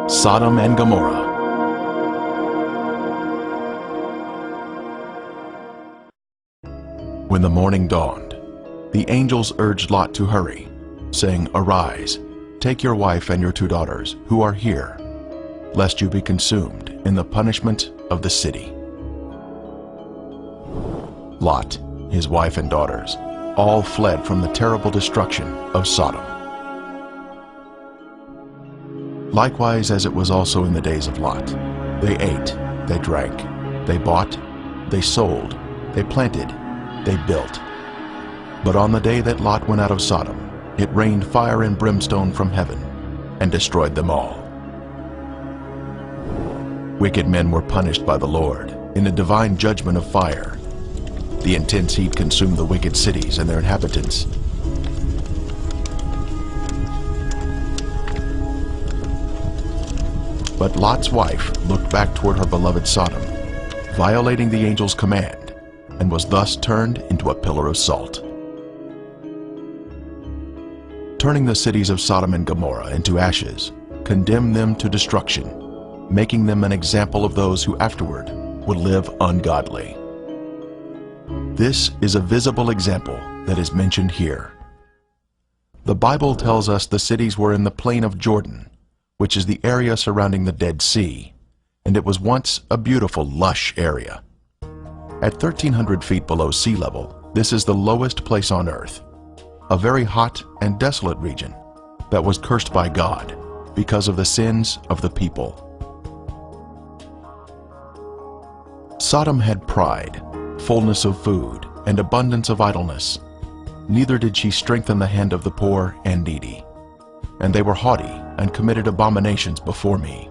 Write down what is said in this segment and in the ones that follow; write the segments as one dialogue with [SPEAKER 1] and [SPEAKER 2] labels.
[SPEAKER 1] Sodom and Gomorrah. When the morning dawned, the angels urged Lot to hurry, saying, "Arise, take your wife and your 2 daughters, who are here, lest you be consumed in the punishment of the city." Lot, his wife and daughters, all fled from the terrible destruction of Sodom. Likewise, as it was also in the days of Lot, they ate, they drank, they bought, they sold, they planted, they built. But on the day that Lot went out of Sodom, it rained fire and brimstone from heaven and destroyed them all. Wicked men were punished by the Lord in a divine judgment of fire. The intense heat consumed the wicked cities and their inhabitants. But Lot's wife looked back toward her beloved Sodom, violating the angel's command, and was thus turned into a pillar of salt. Turning the cities of Sodom and Gomorrah into ashes, condemned them to destruction, making them an example of those who afterward would live ungodly. This is a visible example that is mentioned here. The Bible tells us the cities were in the plain of Jordan, which is the area surrounding the Dead Sea, and it was once a beautiful, lush area. At 1,300 feet below sea level, this is the lowest place on earth, a very hot and desolate region that was cursed by God because of the sins of the people. Sodom had pride, fullness of food, and abundance of idleness. Neither did she strengthen the hand of the poor and needy. And they were haughty and committed abominations before me.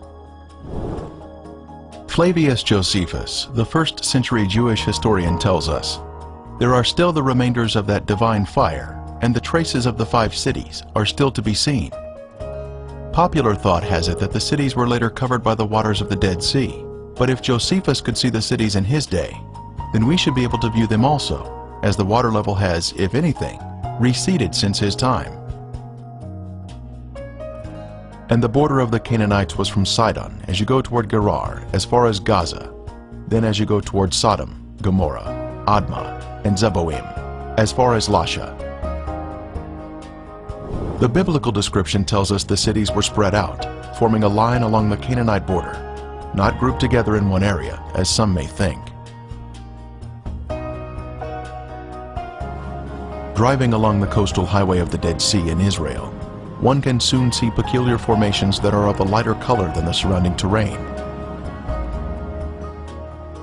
[SPEAKER 1] Flavius Josephus, the 1st century Jewish historian, tells us, "There are still the remainders of that divine fire, and the traces of the 5 cities are still to be seen." Popular thought has it that the cities were later covered by the waters of the Dead Sea, but if Josephus could see the cities in his day, then we should be able to view them also, as the water level has, if anything, receded since his time. And the border of the Canaanites was from Sidon as you go toward Gerar, as far as Gaza, then as you go toward Sodom, Gomorrah, Admah, and Zeboim, as far as Lasha. The biblical description tells us the cities were spread out, forming a line along the Canaanite border, not grouped together in one area, as some may think. Driving along the coastal highway of the Dead Sea in Israel, one can soon see peculiar formations that are of a lighter color than the surrounding terrain.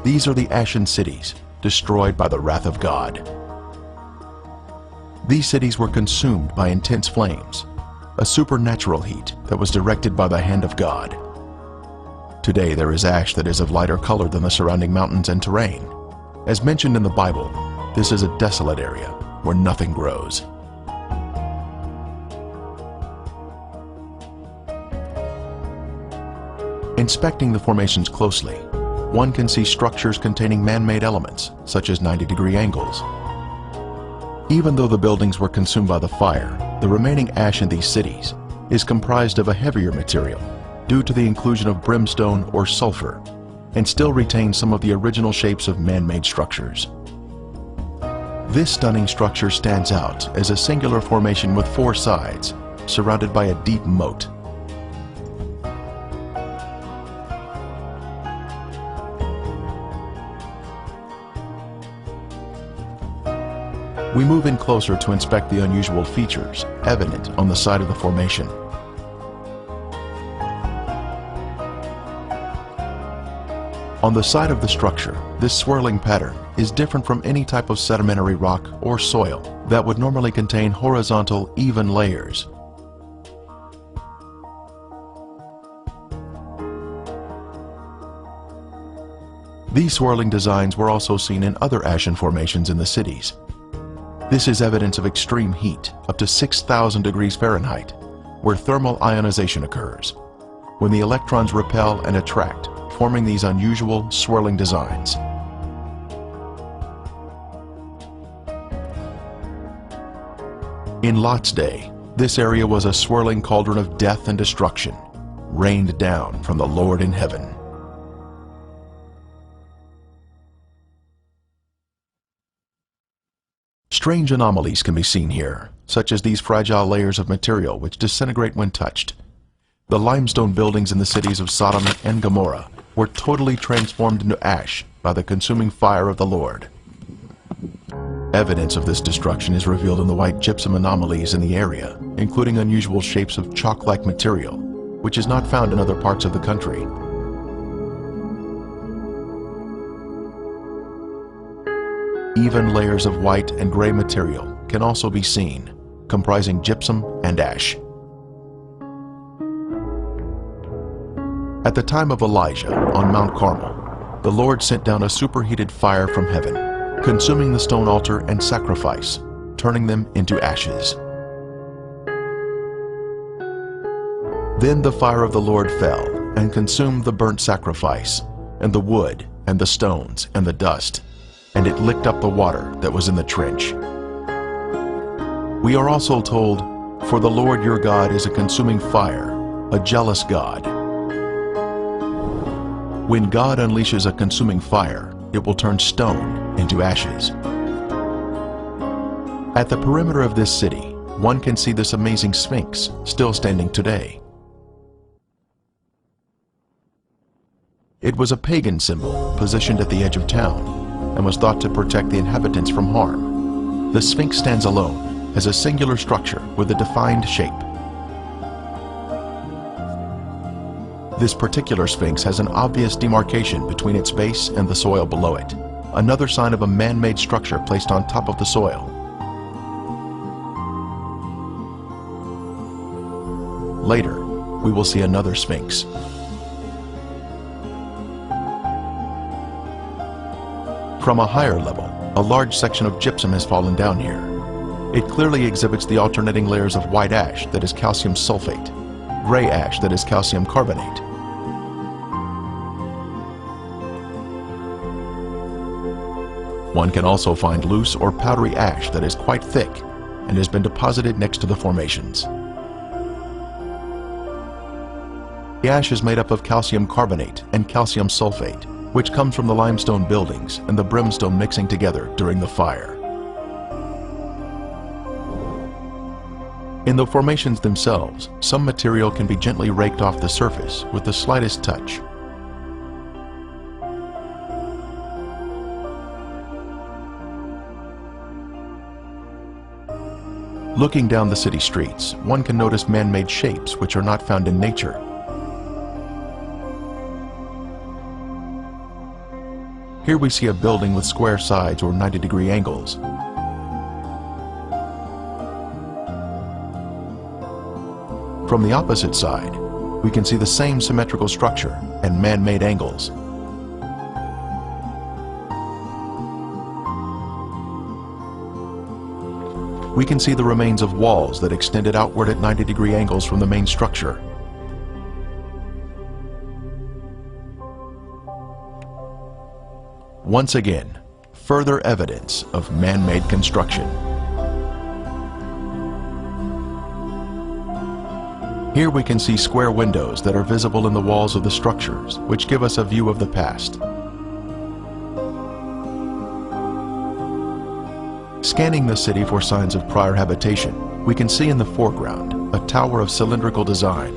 [SPEAKER 1] These are the ashen cities, destroyed by the wrath of God. These cities were consumed by intense flames, a supernatural heat that was directed by the hand of God. Today there is ash that is of lighter color than the surrounding mountains and terrain. As mentioned in the Bible, this is a desolate area where nothing grows. Inspecting the formations closely, one can see structures containing man-made elements, such as 90-degree angles. Even though the buildings were consumed by the fire, the remaining ash in these cities is comprised of a heavier material due to the inclusion of brimstone or sulfur, and still retains some of the original shapes of man-made structures. This stunning structure stands out as a singular formation with 4 sides, surrounded by a deep moat. We move in closer to inspect the unusual features evident on the side of the formation. On the side of the structure, this swirling pattern is different from any type of sedimentary rock or soil that would normally contain horizontal, even layers. These swirling designs were also seen in other ashen formations in the cities. This is evidence of extreme heat, up to 6,000 degrees Fahrenheit, where thermal ionization occurs, when the electrons repel and attract, forming these unusual swirling designs. In Lot's day, this area was a swirling cauldron of death and destruction, rained down from the Lord in heaven. Strange anomalies can be seen here, such as these fragile layers of material which disintegrate when touched. The limestone buildings in the cities of Sodom and Gomorrah were totally transformed into ash by the consuming fire of the Lord. Evidence of this destruction is revealed in the white gypsum anomalies in the area, including unusual shapes of chalk-like material, which is not found in other parts of the country. Even layers of white and gray material can also be seen, comprising gypsum and ash. At the time of Elijah on Mount Carmel, the Lord sent down a superheated fire from heaven, consuming the stone altar and sacrifice, turning them into ashes. Then the fire of the Lord fell and consumed the burnt sacrifice, and the wood, and the stones, and the dust, and it licked up the water that was in the trench. We are also told, "For the Lord your God is a consuming fire, a jealous God." When God unleashes a consuming fire, it will turn stone into ashes. At the perimeter of this city, one can see this amazing Sphinx still standing today. It was a pagan symbol positioned at the edge of town and was thought to protect the inhabitants from harm. The Sphinx stands alone as a singular structure with a defined shape. This particular Sphinx has an obvious demarcation between its base and the soil below it, another sign of a man-made structure placed on top of the soil. Later, we will see another Sphinx. From a higher level, a large section of gypsum has fallen down here. It clearly exhibits the alternating layers of white ash that is calcium sulfate, gray ash that is calcium carbonate. One can also find loose or powdery ash that is quite thick and has been deposited next to the formations. The ash is made up of calcium carbonate and calcium sulfate, which comes from the limestone buildings and the brimstone mixing together during the fire. In the formations themselves, some material can be gently raked off the surface with the slightest touch. Looking down the city streets, one can notice man-made shapes which are not found in nature. Here we see a building with square sides or 90-degree angles. From the opposite side, we can see the same symmetrical structure and man-made angles. We can see the remains of walls that extended outward at 90-degree angles from the main structure. Once again, further evidence of man-made construction. Here we can see square windows that are visible in the walls of the structures, which give us a view of the past. Scanning the city for signs of prior habitation, we can see in the foreground a tower of cylindrical design,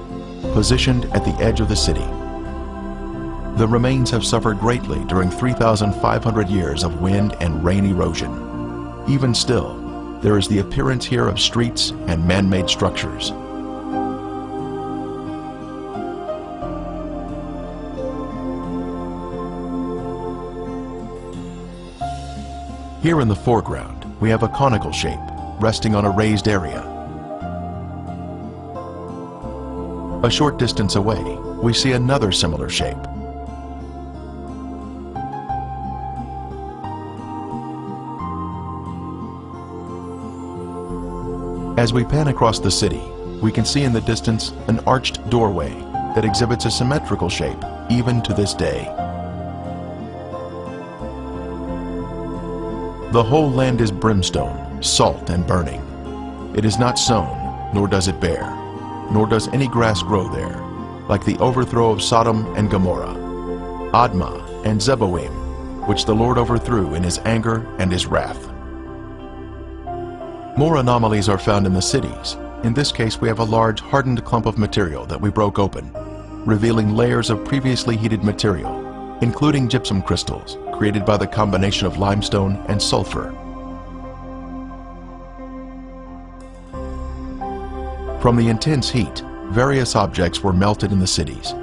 [SPEAKER 1] positioned at the edge of the city. The remains have suffered greatly during 3,500 years of wind and rain erosion. Even still, there is the appearance here of streets and man-made structures. Here in the foreground, we have a conical shape resting on a raised area. A short distance away, we see another similar shape. As we pan across the city, we can see in the distance an arched doorway that exhibits a symmetrical shape even to this day. The whole land is brimstone, salt and burning. It is not sown, nor does it bear, nor does any grass grow there. like the overthrow of Sodom and Gomorrah, Admah and Zeboim, which the Lord overthrew in his anger and his wrath. More anomalies are found in the cities. In this case, we have a large hardened clump of material that we broke open, revealing layers of previously heated material, including gypsum crystals created by the combination of limestone and sulfur. From the intense heat, various objects were melted in the cities.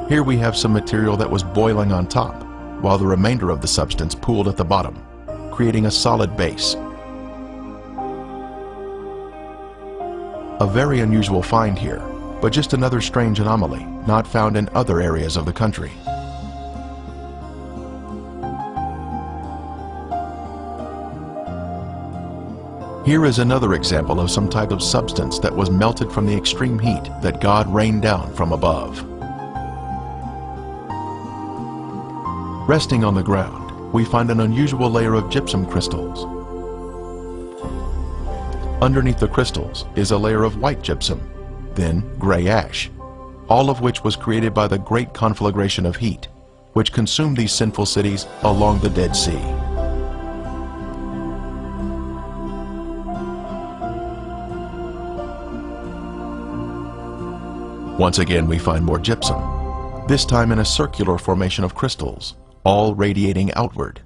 [SPEAKER 1] Here we have some material that was boiling on top, while the remainder of the substance pooled at the bottom, creating a solid base. A very unusual find here, but just another strange anomaly not found in other areas of the country. Here is another example of some type of substance that was melted from the extreme heat that God rained down from above. Resting on the ground, we find an unusual layer of gypsum crystals. Underneath the crystals is a layer of white gypsum, then gray ash, all of which was created by the great conflagration of heat, which consumed these sinful cities along the Dead Sea. Once again, we find more gypsum, this time in a circular formation of crystals, all radiating outward.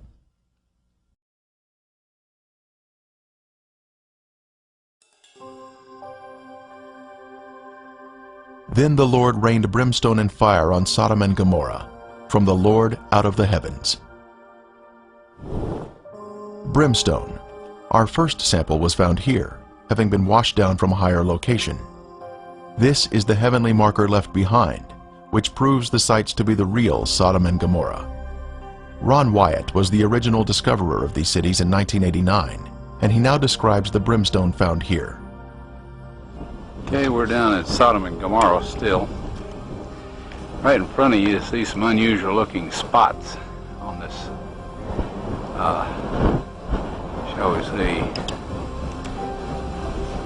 [SPEAKER 1] Then the Lord rained brimstone and fire on Sodom and Gomorrah, from the Lord out of the heavens. Brimstone. Our first sample was found here, having been washed down from a higher location. This is the heavenly marker left behind, which proves the sites to be the real Sodom and Gomorrah. Ron Wyatt was the original discoverer of these cities in 1989, and he now describes the brimstone found here.
[SPEAKER 2] Okay, we're down at Sodom and Gomorrah still. Right in front of you see some unusual looking spots on this, shall we say,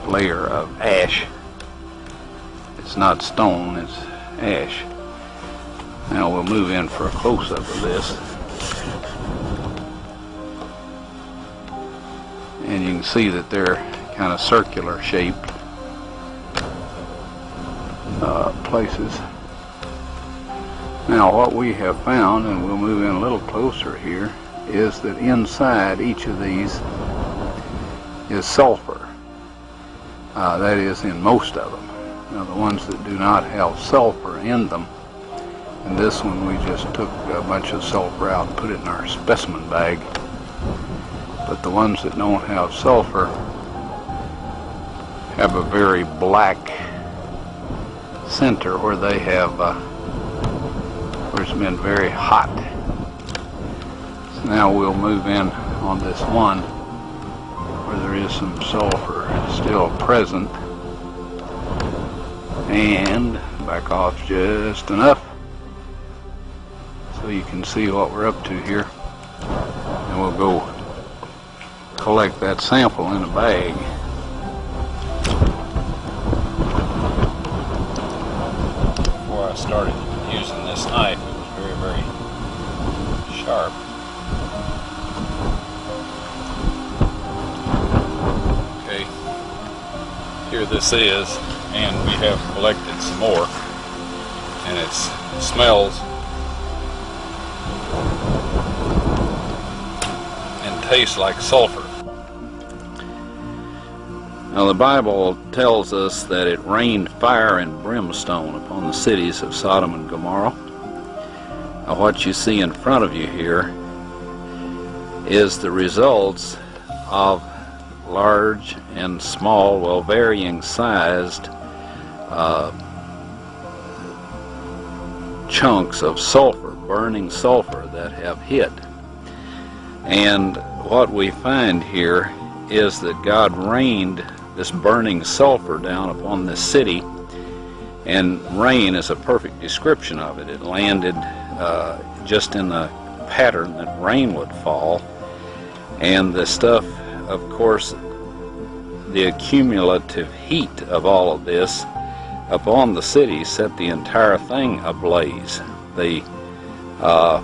[SPEAKER 2] layer of ash. It's not stone, it's ash. Now we'll move in for a close-up of this. And you can see that they're kind of circular shaped places. Now what we have found, and we'll move in a little closer here, is that inside each of these is sulfur. That is in most of them. Now the ones that do not have sulfur in them, and this one we just took a bunch of sulfur out and put it in our specimen bag. But the ones that don't have sulfur have a very black center where they have, where it's been very hot. So now we'll move in on this one where there is some sulfur still present, and back off just enough so you can see what we're up to here, and we'll go collect that sample in a bag. Before I started using this knife, it was very, very sharp. Okay, here this is, and we have collected some more, and it smells and tastes like sulfur. Now the Bible tells us that it rained fire and brimstone upon the cities of Sodom and Gomorrah. Now what you see in front of you here is the results of large and small, well, varying sized chunks of sulfur, burning sulfur that have hit. And what we find here is that God rained this burning sulfur down upon this city, and rain is a perfect description of it. It landed just in the pattern that rain would fall, and the stuff, of course, the accumulative heat of all of this upon the city set the entire thing ablaze. The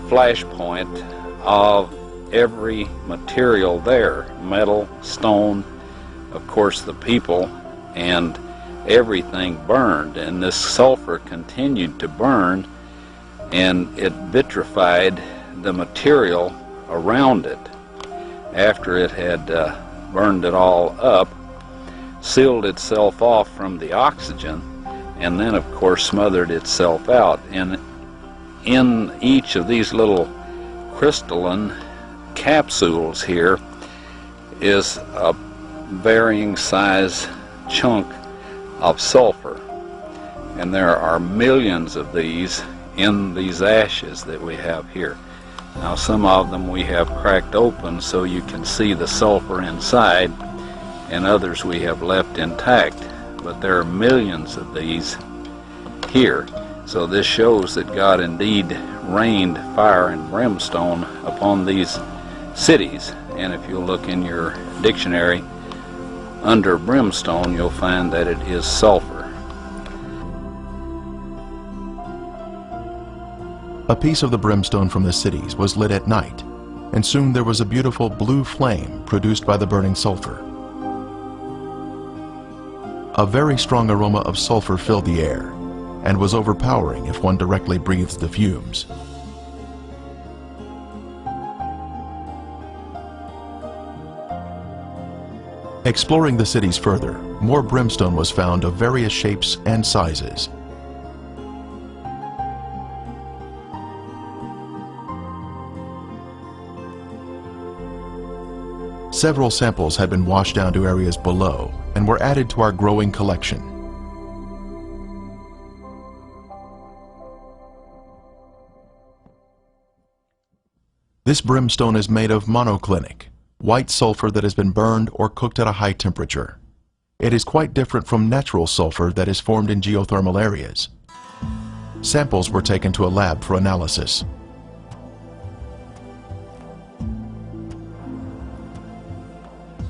[SPEAKER 2] flash point of every material there, metal, stone, of course the people, and everything burned, and this sulfur continued to burn, and it vitrified the material around it. After it had burned it all up, sealed itself off from the oxygen, and then of course smothered itself out. And in each of these little crystalline capsules here is a varying size chunk of sulfur, and there are millions of these in these ashes that we have here. Now some of them we have cracked open so you can see the sulfur inside, and others we have left intact, but there are millions of these here. So this shows that God indeed rained fire and brimstone upon these cities. And if you look in your dictionary under brimstone, you'll find that it is sulfur.
[SPEAKER 1] A piece of the brimstone from the cities was lit at night, and soon there was a beautiful blue flame produced by the burning sulfur. A very strong aroma of sulfur filled the air, and was overpowering if one directly breathes the fumes. Exploring the cities further, more brimstone was found of various shapes and sizes. Several samples had been washed down to areas below and were added to our growing collection. This brimstone is made of monoclinic, white sulfur that has been burned or cooked at a high temperature. It is quite different from natural sulfur that is formed in geothermal areas. Samples were taken to a lab for analysis.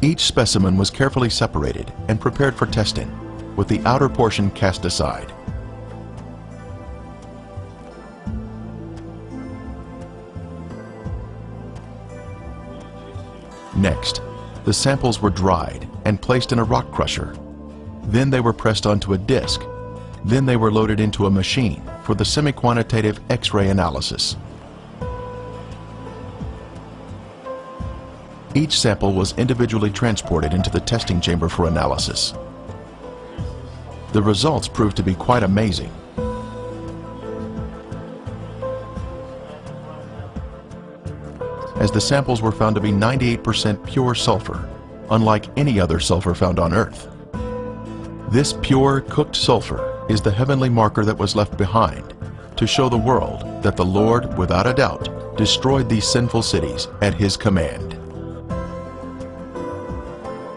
[SPEAKER 1] Each specimen was carefully separated and prepared for testing, with the outer portion cast aside. Next, the samples were dried and placed in a rock crusher. Then they were pressed onto a disc. Then they were loaded into a machine for the semi-quantitative X-ray analysis. Each sample was individually transported into the testing chamber for analysis. The results proved to be quite amazing. As the samples were found to be 98% pure sulfur, unlike any other sulfur found on Earth. This pure, cooked sulfur is the heavenly marker that was left behind to show the world that the Lord, without a doubt, destroyed these sinful cities at His command.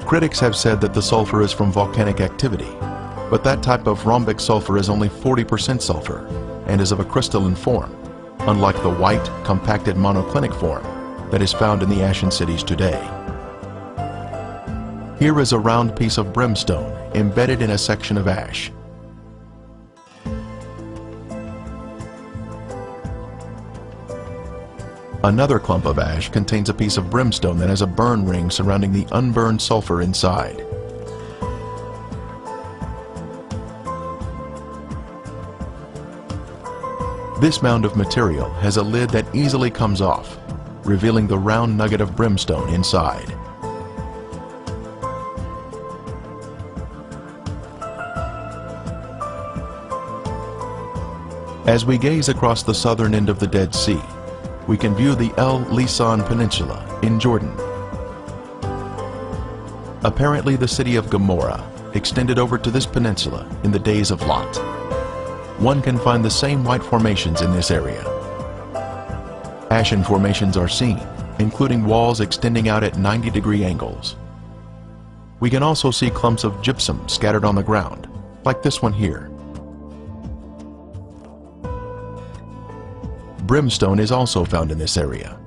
[SPEAKER 1] Critics have said that the sulfur is from volcanic activity, but that type of rhombic sulfur is only 40% sulfur and is of a crystalline form, unlike the white, compacted monoclinic form that is found in the ashen cities today. Here is a round piece of brimstone embedded in a section of ash. Another clump of ash contains a piece of brimstone that has a burn ring surrounding the unburned sulfur inside. This mound of material has a lid that easily comes off, revealing the round nugget of brimstone inside. As we gaze across the southern end of the Dead Sea, we can view the El Lisan Peninsula in Jordan. Apparently the city of Gomorrah extended over to this peninsula in the days of Lot. One can find the same white formations in this area. Ashen formations are seen, including walls extending out at 90-degree angles. We can also see clumps of gypsum scattered on the ground, like this one here. Brimstone is also found in this area.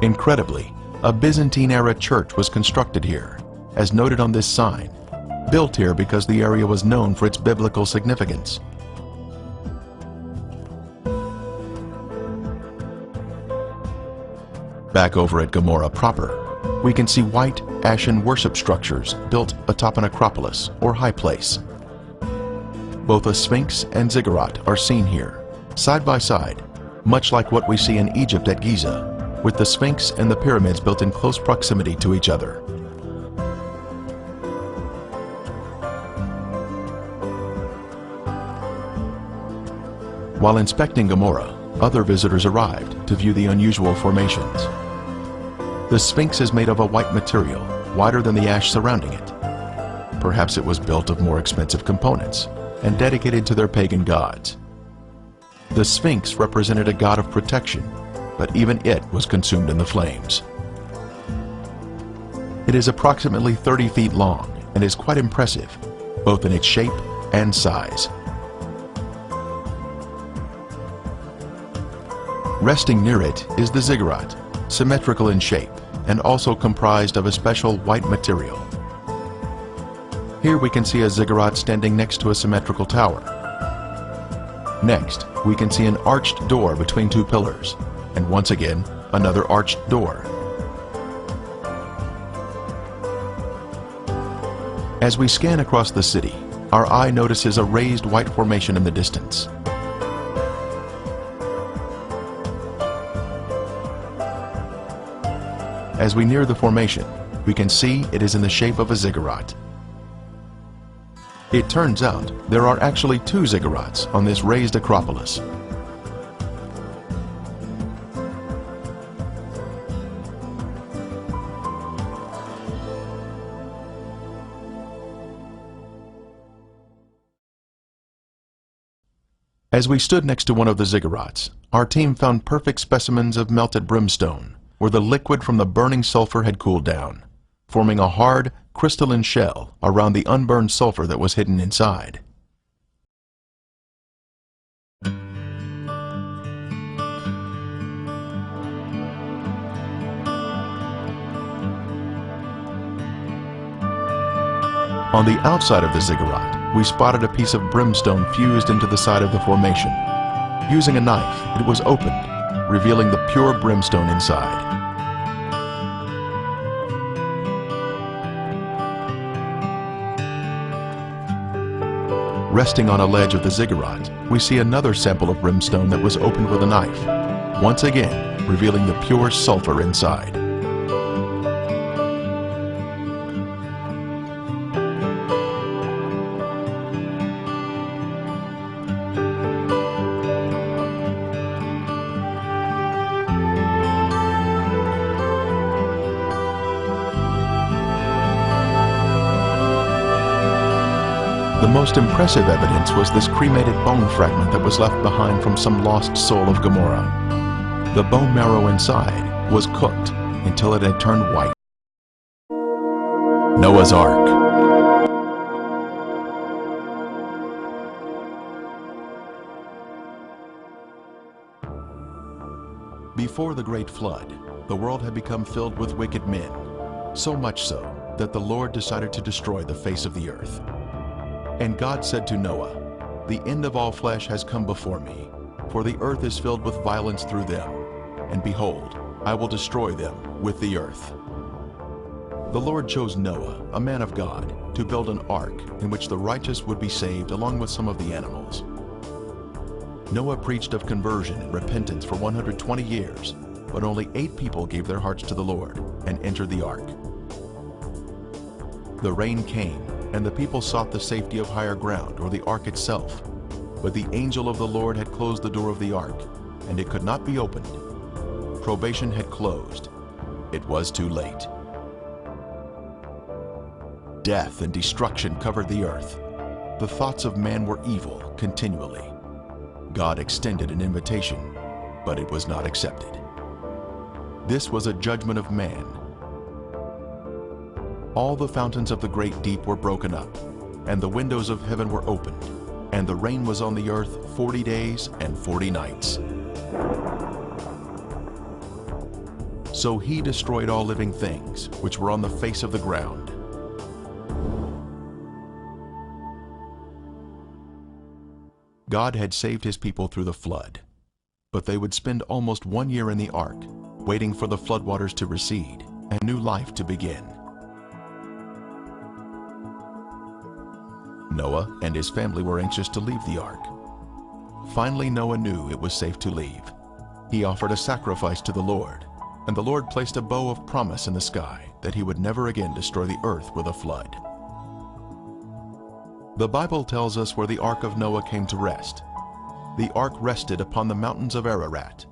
[SPEAKER 1] Incredibly, a Byzantine-era church was constructed here, as noted on this sign, built here because the area was known for its biblical significance. Back over at Gomorrah proper, we can see white, ashen worship structures built atop an acropolis or high place. Both a sphinx and ziggurat are seen here, side by side, much like what we see in Egypt at Giza, with the sphinx and the pyramids built in close proximity to each other. While inspecting Gomorrah, other visitors arrived to view the unusual formations. The sphinx is made of a white material, whiter than the ash surrounding it. Perhaps it was built of more expensive components and dedicated to their pagan gods. The sphinx represented a god of protection, but even it was consumed in the flames. It is approximately 30 feet long and is quite impressive, both in its shape and size. Resting near it is the ziggurat, symmetrical in shape and also comprised of a special white material. Here we can see a ziggurat standing next to a symmetrical tower. Next, we can see an arched door between two pillars, and once again, another arched door. As we scan across the city, our eye notices a raised white formation in the distance. As we near the formation, we can see it is in the shape of a ziggurat. It turns out there are actually two ziggurats on this raised acropolis. As we stood next to one of the ziggurats, our team found perfect specimens of melted brimstone, where the liquid from the burning sulfur had cooled down, forming a hard, crystalline shell around the unburned sulfur that was hidden inside. On the outside of the ziggurat, we spotted a piece of brimstone fused into the side of the formation. Using a knife, it was opened, revealing the pure brimstone inside. Resting on a ledge of the ziggurat, we see another sample of brimstone that was opened with a knife, once again revealing the pure sulfur inside. The most impressive evidence was this cremated bone fragment that was left behind from some lost soul of Gomorrah. The bone marrow inside was cooked until it had turned white. Noah's Ark. Before the Great Flood, the world had become filled with wicked men, so much so that the Lord decided to destroy the face of the earth. And God said to Noah, "The end of all flesh has come before me, for the earth is filled with violence through them. And behold, I will destroy them with the earth." The Lord chose Noah, a man of God, to build an ark in which the righteous would be saved along with some of the animals. Noah preached of conversion and repentance for 120 years, but only 8 people gave their hearts to the Lord and entered the ark. The rain came, and the people sought the safety of higher ground or the ark itself. But the angel of the Lord had closed the door of the ark, and it could not be opened. Probation had closed. It was too late. Death and destruction covered the earth. The thoughts of man were evil continually. God extended an invitation, but it was not accepted. This was a judgment of man. All the fountains of the great deep were broken up, and the windows of heaven were opened, and the rain was on the earth 40 days and 40 nights. So he destroyed all living things which were on the face of the ground. God had saved his people through the flood, but they would spend almost 1 year in the ark, waiting for the floodwaters to recede and new life to begin. Noah and his family were anxious to leave the ark. Finally, Noah knew it was safe to leave. He offered a sacrifice to the Lord, and the Lord placed a bow of promise in the sky that he would never again destroy the earth with a flood. The Bible tells us where the ark of Noah came to rest. The ark rested upon the mountains of Ararat.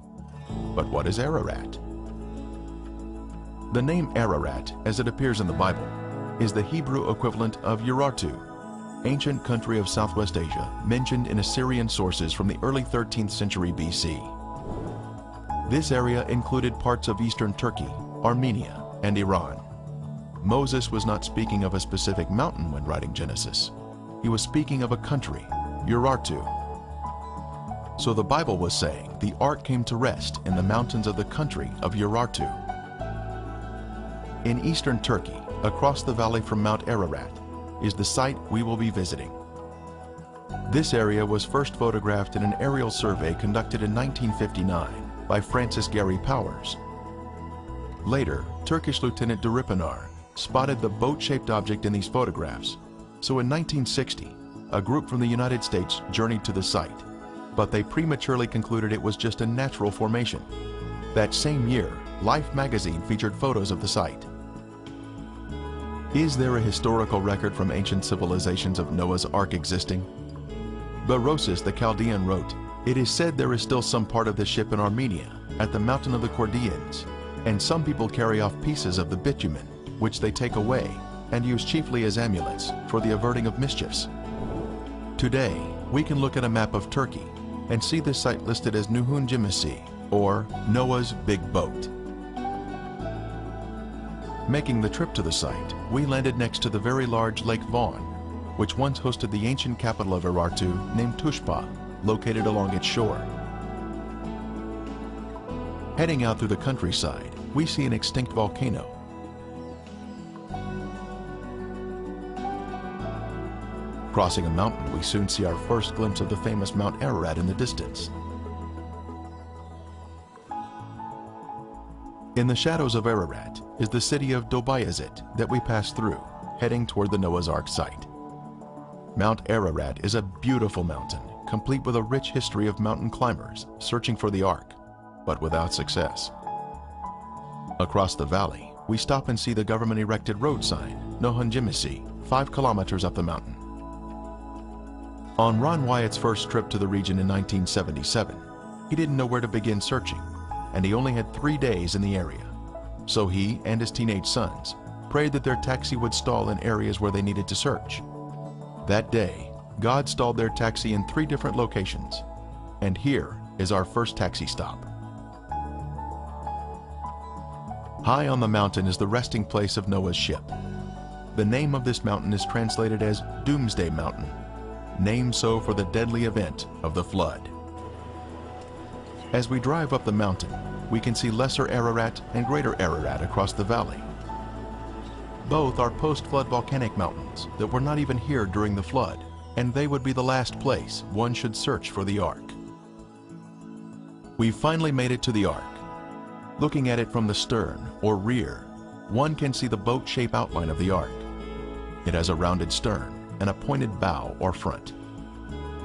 [SPEAKER 1] But what is Ararat? The name Ararat, as it appears in the Bible, is the Hebrew equivalent of Urartu, ancient country of Southwest Asia mentioned in Assyrian sources from the early 13th century BC. This area included parts of eastern Turkey, Armenia, and Iran. Moses was not speaking of a specific mountain when writing Genesis. He was speaking of a country, Urartu. So the Bible was saying the ark came to rest in the mountains of the country of Urartu. In eastern Turkey, across the valley from Mount Ararat, is the site we will be visiting. This area was first photographed in an aerial survey conducted in 1959 by Francis Gary Powers. Later, Turkish Lieutenant Duripanar spotted the boat-shaped object in these photographs, so in 1960, a group from the United States journeyed to the site, but they prematurely concluded it was just a natural formation. That same year, Life magazine featured photos of the site. Is there a historical record from ancient civilizations of Noah's Ark existing? Berosus the Chaldean wrote, "It is said there is still some part of the ship in Armenia, at the mountain of the Chaldeans, and some people carry off pieces of the bitumen, which they take away and use chiefly as amulets for the averting of mischiefs." Today, we can look at a map of Turkey and see this site listed as Nuhun Gemisi, or Noah's Big Boat. Making the trip to the site, we landed next to the very large Lake Van, which once hosted the ancient capital of Urartu named Tushpa, located along its shore. Heading out through the countryside, we see an extinct volcano. Crossing a mountain, we soon see our first glimpse of the famous Mount Ararat in the distance. In the shadows of Ararat is the city of Dobayazit that we passed through, heading toward the Noah's Ark site. Mount Ararat is a beautiful mountain, complete with a rich history of mountain climbers searching for the Ark, but without success. Across the valley, we stop and see the government-erected road sign, Nuhun Gemisi, 5 kilometers up the mountain. On Ron Wyatt's first trip to the region in 1977, he didn't know where to begin searching, and he only had 3 days in the area. So he and his teenage sons prayed that their taxi would stall in areas where they needed to search. That day, God stalled their taxi in 3 different locations, and here is our first taxi stop. High on the mountain is the resting place of Noah's ship. The name of this mountain is translated as Doomsday Mountain, named so for the deadly event of the flood. As we drive up the mountain, we can see Lesser Ararat and Greater Ararat across the valley. Both are post-flood volcanic mountains that were not even here during the flood, and they would be the last place one should search for the Ark. We finally made it to the Ark. Looking at it from the stern, or rear, one can see the boat-shaped outline of the Ark. It has a rounded stern and a pointed bow or front.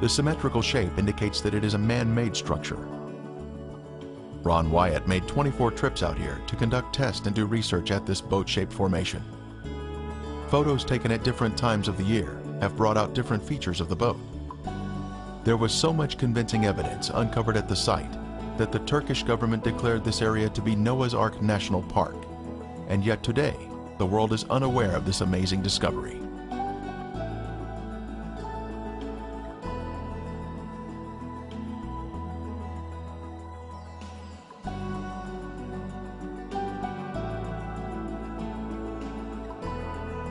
[SPEAKER 1] The symmetrical shape indicates that it is a man-made structure. Ron Wyatt made 24 trips out here to conduct tests and do research at this boat-shaped formation. Photos taken at different times of the year have brought out different features of the boat. There was so much convincing evidence uncovered at the site that the Turkish government declared this area to be Noah's Ark National Park, and yet today, the world is unaware of this amazing discovery.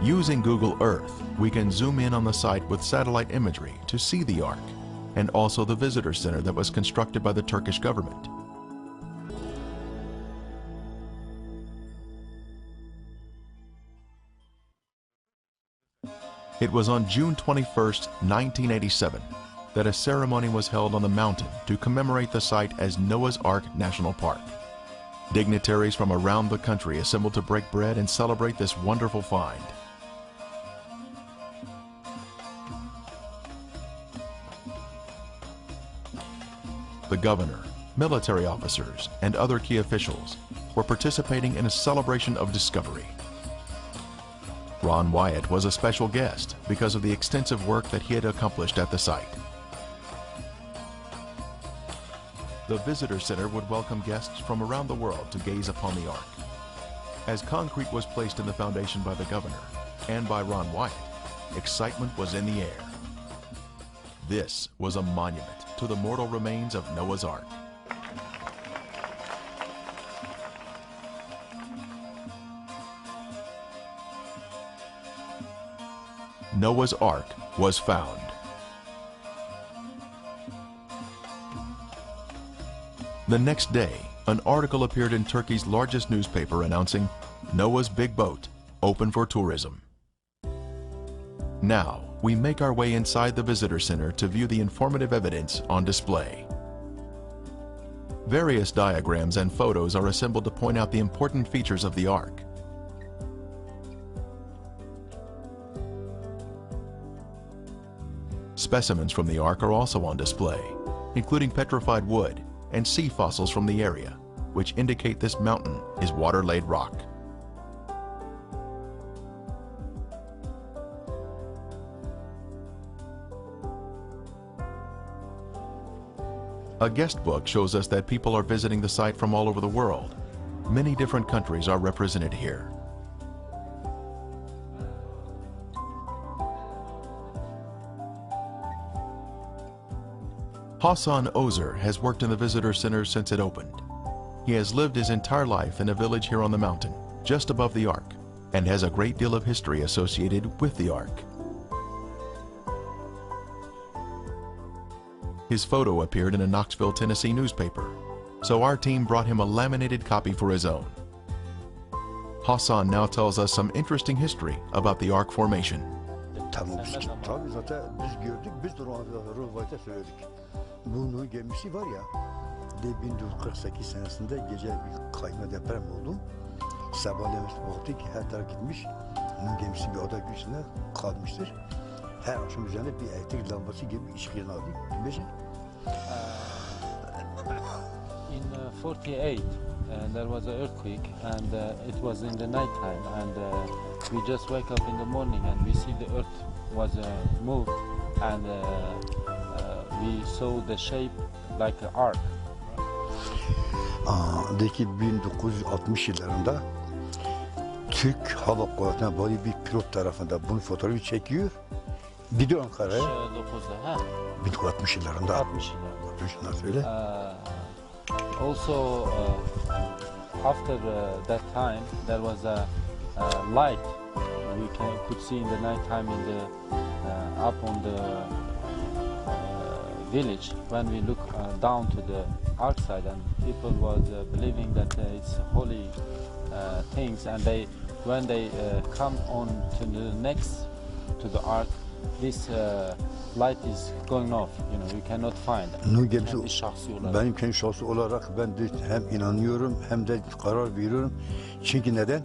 [SPEAKER 1] Using Google Earth, we can zoom in on the site with satellite imagery to see the Ark, and also the visitor center that was constructed by the Turkish government. It was on June 21, 1987, that a ceremony was held on the mountain to commemorate the site as Noah's Ark National Park. Dignitaries from around the country assembled to break bread and celebrate this wonderful find. The governor, military officers, and other key officials were participating in a celebration of discovery. Ron Wyatt was a special guest because of the extensive work that he had accomplished at the site. The visitor center would welcome guests from around the world to gaze upon the ark. As concrete was placed in the foundation by the governor and by Ron Wyatt, excitement was in the air. This was a monument to the mortal remains of Noah's Ark. Noah's Ark was found. The next day, an article appeared in Turkey's largest newspaper announcing Noah's Big Boat, open for tourism. Now, we make our way inside the visitor center to view the informative evidence on display. Various diagrams and photos are assembled to point out the important features of the ark. Specimens from the ark are also on display, including petrified wood and sea fossils from the area, which indicate this mountain is water-laid rock. A guest book shows us that people are visiting the site from all over the world. Many different countries are represented here. Hassan Ozer has worked in the visitor center since it opened. He has lived his entire life in a village here on the mountain, just above the ark, and has a great deal of history associated with the ark. His photo appeared in a Knoxville, Tennessee newspaper, so our team brought him a laminated copy for his own. Hassan now tells us some interesting history about the ark formation.
[SPEAKER 3] Tabii zaten biz gördük, biz de rivayete söyledik. Bu Nuh gemisi var ya, 1948 senesinde gece bir kayma deprem oldu. Sabahleyin baktık ki her taraf gitmiş. Nuh gemisi bir ada üstünde kalmıştır. Her akşam üzerinde bir elektrik lambası gibi ışık yanardı. Bilmece.
[SPEAKER 4] In 48, there was an earthquake, and it was in the night time, and we just wake up in the morning and we see the earth was moved, and we saw the shape like an ark.
[SPEAKER 3] De ki 1960 yıllarında Türk Hava Kuvvetleri'ne bağlı bir pilot tarafından bunun fotoğrafı çekiyor. Gidiyor Ankara'ya. 1960 yıllarında.
[SPEAKER 4] 60 yıllarında.
[SPEAKER 3] 60 yıllar söyle.
[SPEAKER 4] Also, after that time, there was a light we could see in the night time in the up on the village. When we look down to the ark side, and people was believing that it's holy things, and when they come on to the next to the ark, this light is going off. You know, you cannot find.
[SPEAKER 3] Nuh gemisi benim kendi şahsi olarak ben de hem inanıyorum hem de karar veriyorum. Çünkü neden?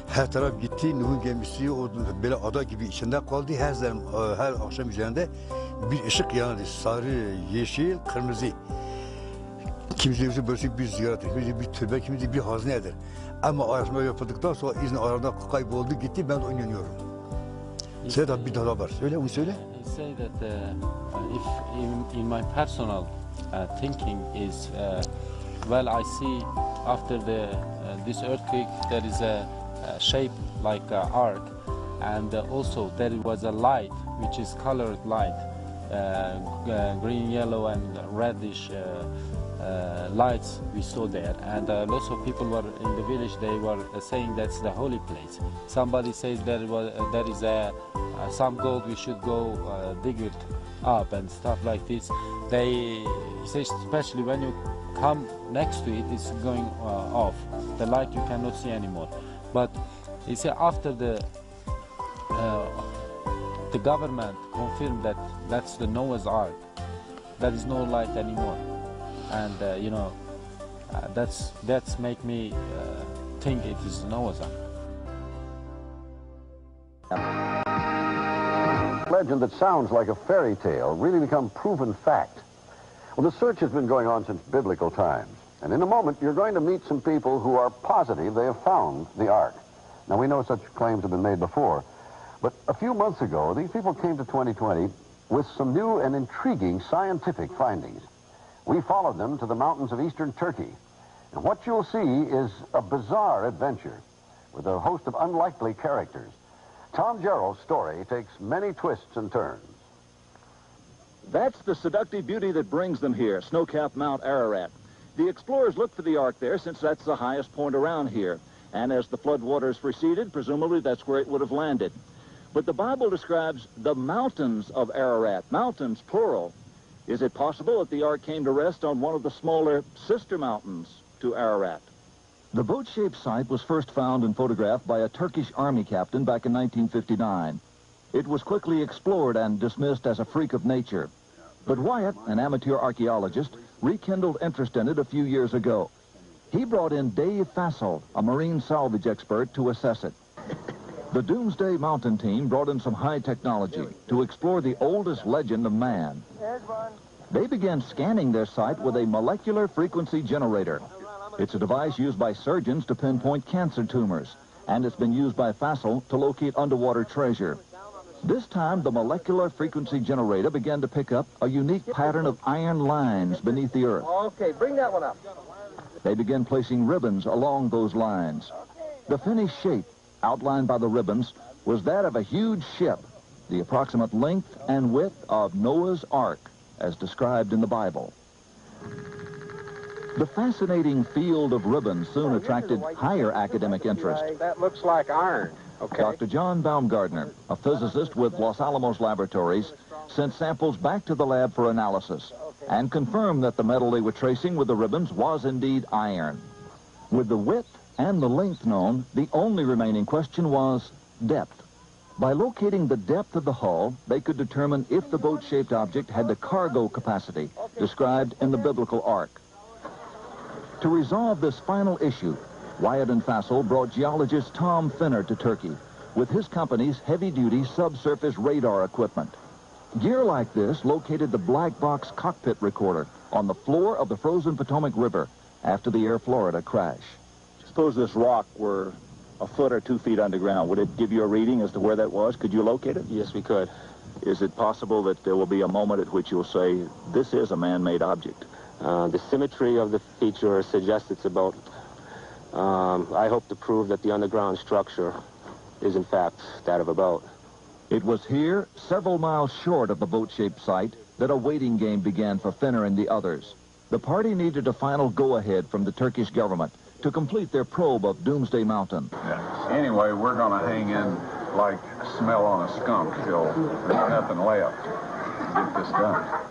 [SPEAKER 3] Her taraf gitti, Nuh'un gemisi o böyle ada gibi içinde kaldı. Her akşam üzerinde bir ışık yandı. Sarı, yeşil, kırmızı. Kimisi böyle bir ziyaret etmiş, bir türbe, kimisi bir hazinedir. Ama araştırma yapıldıktan sonra izin aradan kayboldu gitti, ben de inanıyorum. Sedat bir daha var, söyle onu söyle.
[SPEAKER 4] He say that if in my personal thinking is well, I see after this earthquake there is a shape like an ark, and also there was a light which is colored light, green, yellow, and reddish lights we saw there, and lots of people were in the village. They were saying that's the holy place. Somebody says there is some gold, we should go dig it up and stuff like this. They say especially when you come next to it, it's going off. The light you cannot see anymore. But he said after the government confirmed that that's the Noah's Ark, there is no light anymore, and you know, that's make me think it is Noah's Ark.
[SPEAKER 5] Legend that sounds like a fairy tale really become proven fact. Well, the search has been going on since biblical times, and in a moment you're going to meet some people who are positive they have found the Ark. Now, we know such claims have been made before, but a few months ago these people came to 2020 with some new and intriguing scientific findings. We followed them to the mountains of eastern Turkey, and what you'll see is a bizarre adventure with a host of unlikely characters. Tom Jarrell's story takes many twists and turns.
[SPEAKER 6] That's the seductive beauty that brings them here, snow-capped Mount Ararat. The explorers looked for the Ark there since that's the highest point around here. And as the floodwaters receded, presumably that's where it would have landed. But the Bible describes the mountains of Ararat, mountains plural. Is it possible that the Ark came to rest on one of the smaller sister mountains to Ararat? The boat-shaped site was first found and photographed by a Turkish army captain back in 1959. It was quickly explored and dismissed as a freak of nature. But Wyatt, an amateur archaeologist, rekindled interest in it a few years ago. He brought in Dave Fassel, a marine salvage expert, to assess it. The Doomsday Mountain team brought in some high technology to explore the oldest legend of man. They began scanning their site with a molecular frequency generator. It's a device used by surgeons to pinpoint cancer tumors, and it's been used by Fassel to locate underwater treasure. This time, the molecular frequency generator began to pick up a unique pattern of iron lines beneath the earth.
[SPEAKER 7] Okay, bring that one up.
[SPEAKER 6] They began placing ribbons along those lines. The finished shape, outlined by the ribbons, was that of a huge ship, the approximate length and width of Noah's Ark, as described in the Bible. The fascinating field of ribbons soon attracted higher academic interest.
[SPEAKER 7] That looks like iron. Okay.
[SPEAKER 6] Dr. John Baumgartner, a physicist with Los Alamos Laboratories, sent samples back to the lab for analysis and confirmed that the metal they were tracing with the ribbons was indeed iron. With the width and the length known, the only remaining question was depth. By locating the depth of the hull, they could determine if the boat-shaped object had the cargo capacity described in the biblical Ark. To resolve this final issue, Wyatt and Fassel brought geologist Tom Finner to Turkey with his company's heavy-duty subsurface radar equipment. Gear like this located the black box cockpit recorder on the floor of the frozen Potomac River after the Air Florida crash.
[SPEAKER 8] Suppose this rock were a foot or 2 feet underground. Would it give you a reading as to where that was? Could you locate it?
[SPEAKER 4] Yes, we could.
[SPEAKER 8] Is it possible that there will be a moment at which you'll say, this is a man-made object?
[SPEAKER 9] The symmetry of the feature suggests it's about. I hope to prove that the underground structure is in fact that of a boat.
[SPEAKER 6] It was here, several miles short of the boat-shaped site, that a waiting game began for Finner and the others. The party needed a final go-ahead from the Turkish government to complete their probe of Doomsday Mountain.
[SPEAKER 2] Yeah. Anyway, we're going to hang in like smell on a skunk till there's nothing left to get this done.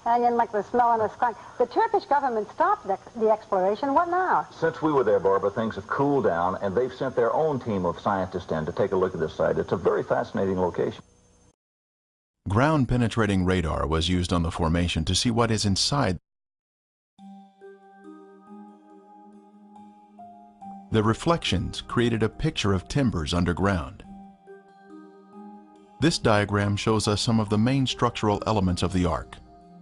[SPEAKER 10] Hang in like the smell on a skunk. The Turkish government stopped the exploration. What now?
[SPEAKER 8] Since we were there, Barbara, things have cooled down, and they've sent their own team of scientists in to take a look at this site. It's a very fascinating location.
[SPEAKER 1] Ground-penetrating radar was used on the formation to see what is inside. The reflections created a picture of timbers underground. This diagram shows us some of the main structural elements of the Ark,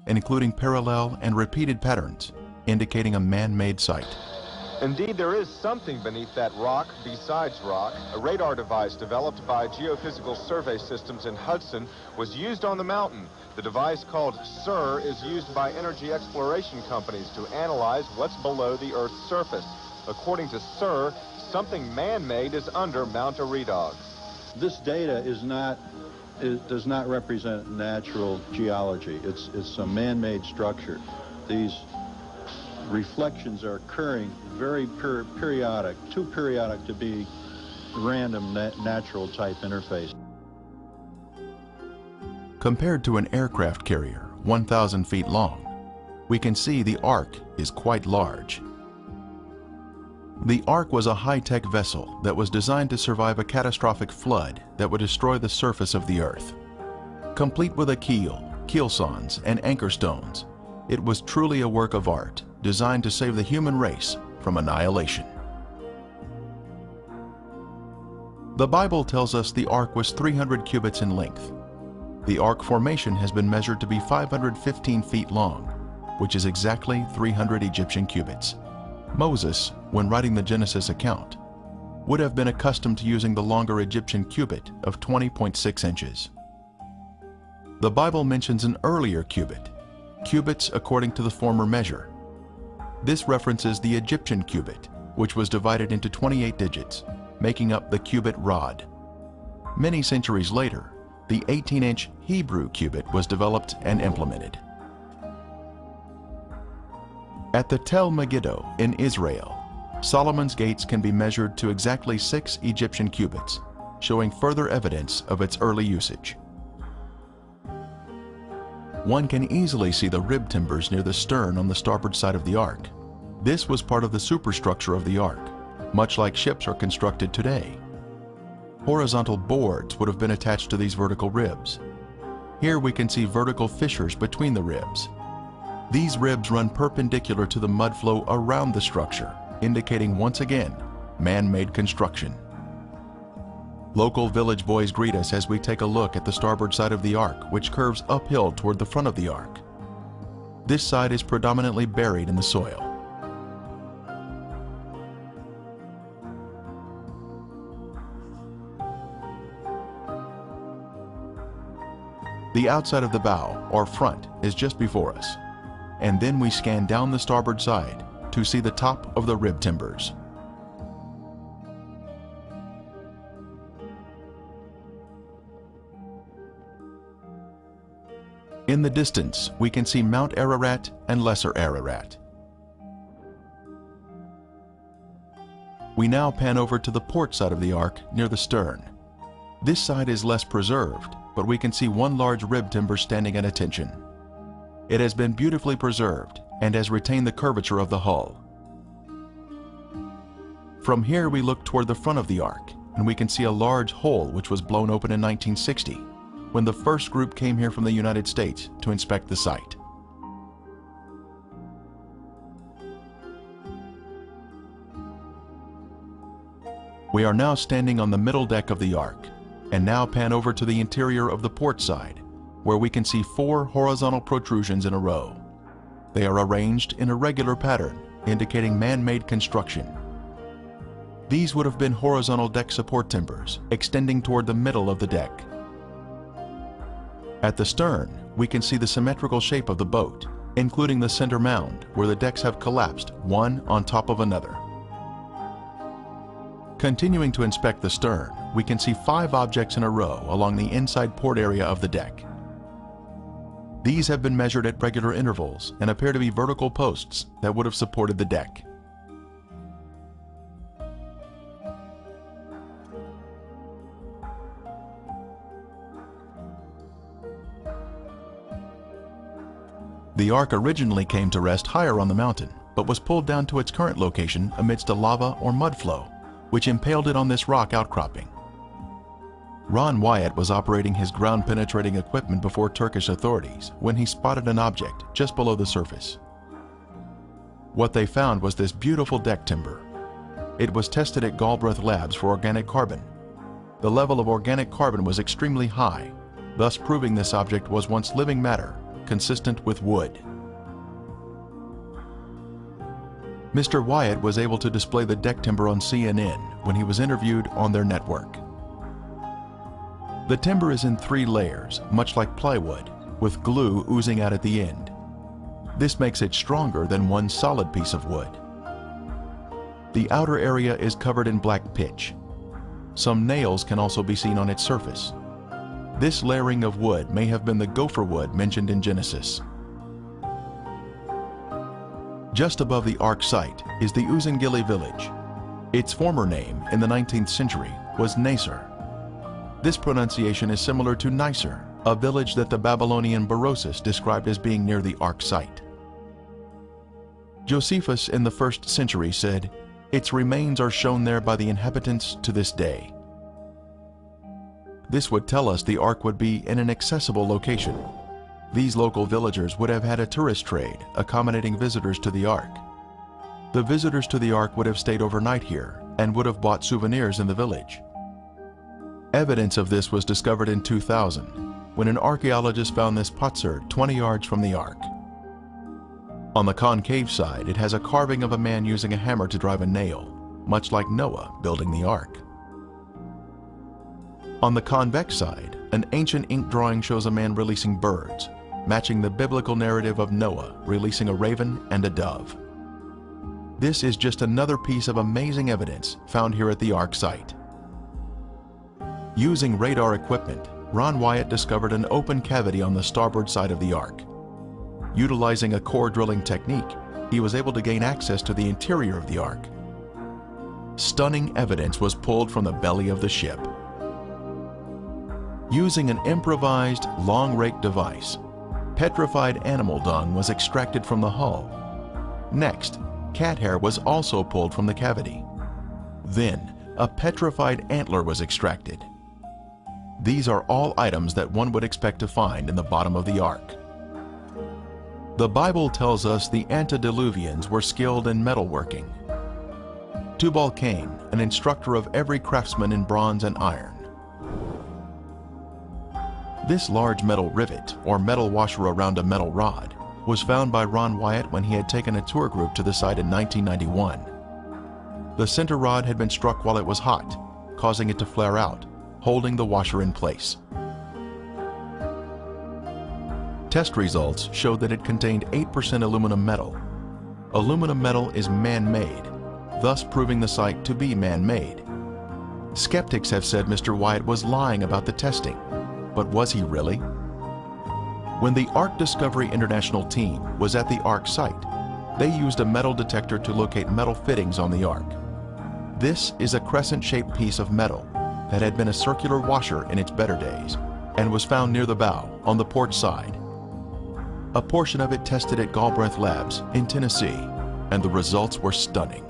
[SPEAKER 1] including parallel and repeated patterns, indicating a man-made site.
[SPEAKER 11] Indeed, there is something beneath that rock besides rock. A radar device developed by Geophysical Survey Systems in Hudson was used on the mountain. The device, called SIR, is used by energy exploration companies to analyze what's below the Earth's surface. According to SIR, something man-made is under Mount Ararat.
[SPEAKER 12] This data does not represent natural geology. It's a man-made structure. These reflections are occurring very periodic, too periodic to be random natural type interface.
[SPEAKER 1] Compared to an aircraft carrier 1,000 feet long, we can see the Ark is quite large. The Ark was a high-tech vessel that was designed to survive a catastrophic flood that would destroy the surface of the Earth. Complete with a keel, keelsones, and anchor stones, it was truly a work of art designed to save the human race from annihilation. The Bible tells us the ark was 300 cubits in length. The ark formation has been measured to be 515 feet long, which is exactly 300 Egyptian cubits. Moses, when writing the Genesis account, would have been accustomed to using the longer Egyptian cubit of 20.6 inches. The Bible mentions an earlier cubit, cubits according to the former measure. This references the Egyptian cubit, which was divided into 28 digits, making up the cubit rod. Many centuries later, the 18-inch Hebrew cubit was developed and implemented. At the Tel Megiddo in Israel, Solomon's gates can be measured to exactly 6 Egyptian cubits, showing further evidence of its early usage. One can easily see the rib timbers near the stern on the starboard side of the ark. This was part of the superstructure of the ark, much like ships are constructed today. Horizontal boards would have been attached to these vertical ribs. Here we can see vertical fissures between the ribs. These ribs run perpendicular to the mud flow around the structure, indicating once again man-made construction. Local village boys greet us as we take a look at the starboard side of the ark, which curves uphill toward the front of the ark. This side is predominantly buried in the soil. The outside of the bow, or front, is just before us, and then we scan down the starboard side to see the top of the rib timbers. In the distance, we can see Mount Ararat and Lesser Ararat. We now pan over to the port side of the ark near the stern. This side is less preserved, but we can see one large rib timber standing at attention. It has been beautifully preserved and has retained the curvature of the hull. From here we look toward the front of the ark, and we can see a large hole which was blown open in 1960, when the first group came here from the United States to inspect the site. We are now standing on the middle deck of the ark, and now pan over to the interior of the port side, where we can see 4 horizontal protrusions in a row. They are arranged in a regular pattern, indicating man-made construction. These would have been horizontal deck support timbers, extending toward the middle of the deck. At the stern, we can see the symmetrical shape of the boat, including the center mound, where the decks have collapsed one on top of another. Continuing to inspect the stern, we can see 5 objects in a row along the inside port area of the deck. These have been measured at regular intervals and appear to be vertical posts that would have supported the deck. The ark originally came to rest higher on the mountain, but was pulled down to its current location amidst a lava or mud flow, which impaled it on this rock outcropping. Ron Wyatt was operating his ground-penetrating equipment before Turkish authorities when he spotted an object just below the surface. What they found was this beautiful deck timber. It was tested at Galbraith Labs for organic carbon. The level of organic carbon was extremely high, thus proving this object was once living matter, consistent with wood. Mr. Wyatt was able to display the deck timber on CNN when he was interviewed on their network. The timber is in 3 layers, much like plywood, with glue oozing out at the end. This makes it stronger than one solid piece of wood. The outer area is covered in black pitch. Some nails can also be seen on its surface. This layering of wood may have been the gopher wood mentioned in Genesis. Just above the ark site is the Uzungili village. Its former name in the 19th century was Nasr. This pronunciation is similar to Nicer, a village that the Babylonian Berosus described as being near the ark site. Josephus in the 1st century said, "Its remains are shown there by the inhabitants to this day." This would tell us the ark would be in an accessible location. These local villagers would have had a tourist trade, accommodating visitors to the Ark. The visitors to the Ark would have stayed overnight here and would have bought souvenirs in the village. Evidence of this was discovered in 2000, when an archaeologist found this potsherd 20 yards from the Ark. On the concave side, it has a carving of a man using a hammer to drive a nail, much like Noah building the Ark. On the convex side, an ancient ink drawing shows a man releasing birds, matching the biblical narrative of Noah releasing a raven and a dove. This is just another piece of amazing evidence found here at the Ark site. Using radar equipment, Ron Wyatt discovered an open cavity on the starboard side of the Ark. Utilizing a core drilling technique, he was able to gain access to the interior of the Ark. Stunning evidence was pulled from the belly of the ship. Using an improvised long rake device, petrified animal dung was extracted from the hull. Next, cat hair was also pulled from the cavity. Then, a petrified antler was extracted. These are all items that one would expect to find in the bottom of the Ark. The Bible tells us the antediluvians were skilled in metalworking. Tubal-Cain, an instructor of every craftsman in bronze and iron. This large metal rivet, or metal washer around a metal rod, was found by Ron Wyatt when he had taken a tour group to the site in 1991. The center rod had been struck while it was hot, causing it to flare out, holding the washer in place. Test results showed that it contained 8% aluminum metal. Aluminum metal is man-made, thus proving the site to be man-made. Skeptics have said Mr. Wyatt was lying about the testing, but was he really? When the Ark Discovery International team was at the Ark site, they used a metal detector to locate metal fittings on the Ark. This is a crescent-shaped piece of metal that had been a circular washer in its better days and was found near the bow on the port side. A portion of it tested at Galbraith Labs in Tennessee, and the results were stunning.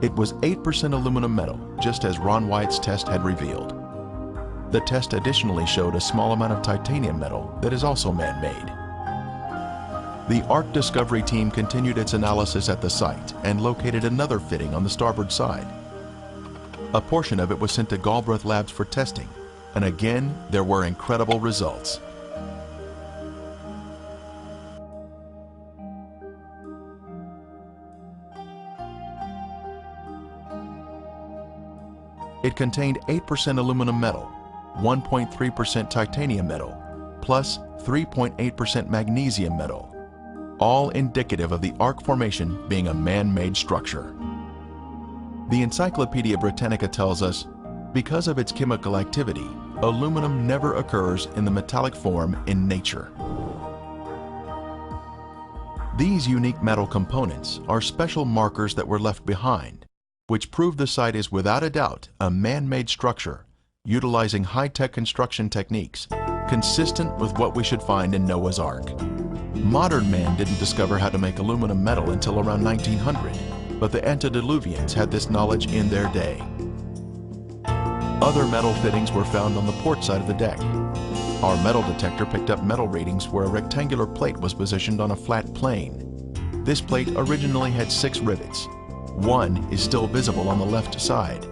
[SPEAKER 1] It was 8% aluminum metal, just as Ron Wyatt's test had revealed. The test additionally showed a small amount of titanium metal that is also man-made. The Ark Discovery team continued its analysis at the site and located another fitting on the starboard side. A portion of it was sent to Galbraith Labs for testing, and again, there were incredible results. It contained 8% aluminum metal, 1.3% titanium metal, plus 3.8% magnesium metal, all indicative of the Ark formation being a man-made structure. The Encyclopedia Britannica tells us, because of its chemical activity, aluminum never occurs in the metallic form in nature. These unique metal components are special markers that were left behind, which prove the site is without a doubt a man-made structure utilizing high-tech construction techniques consistent with what we should find in Noah's Ark. Modern man didn't discover how to make aluminum metal until around 1900, but the antediluvians had this knowledge in their day. Other metal fittings were found on the port side of the deck. Our metal detector picked up metal readings where a rectangular plate was positioned on a flat plane. This plate originally had 6 rivets. One is still visible on the left side.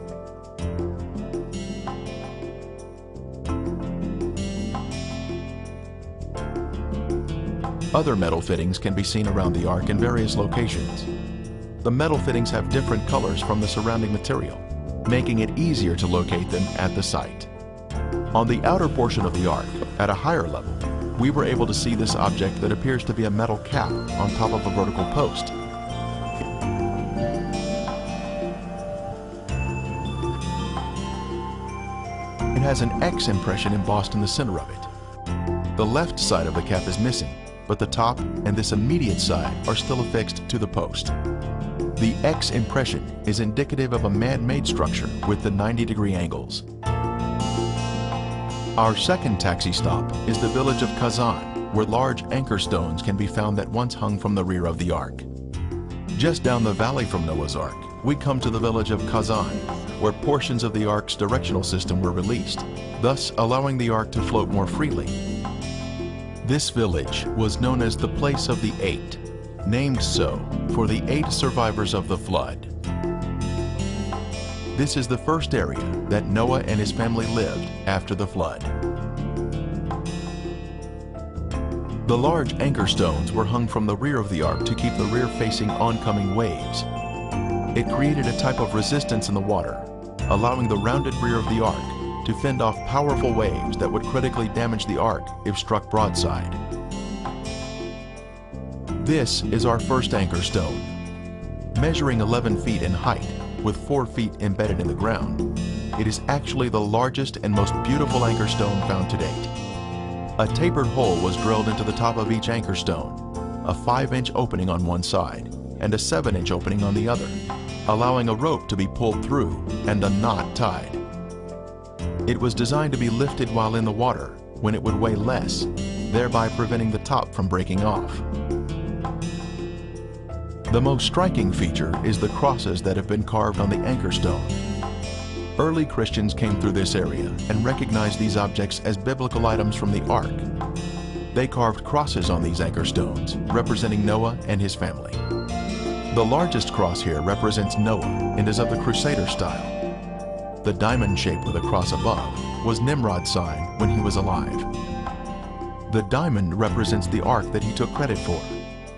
[SPEAKER 1] Other metal fittings can be seen around the Ark in various locations. The metal fittings have different colors from the surrounding material, making it easier to locate them at the site. On the outer portion of the Ark, at a higher level, we were able to see this object that appears to be a metal cap on top of a vertical post. It has an X impression embossed in the center of it. The left side of the cap is missing, but the top and this immediate side are still affixed to the post. The X impression is indicative of a man-made structure with the 90-degree angles. Our second taxi stop is the village of Kazan, where large anchor stones can be found that once hung from the rear of the Ark. Just down the valley from Noah's Ark, we come to the village of Kazan, where portions of the Ark's directional system were released, thus allowing the Ark to float more freely. This village was known as the Place of the Eight, named so for the 8 survivors of the flood. This is the first area that Noah and his family lived after the flood. The large anchor stones were hung from the rear of the ark to keep the rear facing oncoming waves. It created a type of resistance in the water, allowing the rounded rear of the ark to fend off powerful waves that would critically damage the ark if struck broadside. This is our first anchor stone. Measuring 11 feet in height, with 4 feet embedded in the ground, it is actually the largest and most beautiful anchor stone found to date. A tapered hole was drilled into the top of each anchor stone, a 5-inch opening on one side and a 7-inch opening on the other, allowing a rope to be pulled through and a knot tied. It was designed to be lifted while in the water when it would weigh less, thereby preventing the top from breaking off. The most striking feature is the crosses that have been carved on the anchor stone. Early Christians came through this area and recognized these objects as biblical items from the ark. They carved crosses on these anchor stones, representing Noah and his family. The largest cross here represents Noah and is of the Crusader style. The diamond shape with a cross above was Nimrod's sign when he was alive. The diamond represents the ark that he took credit for.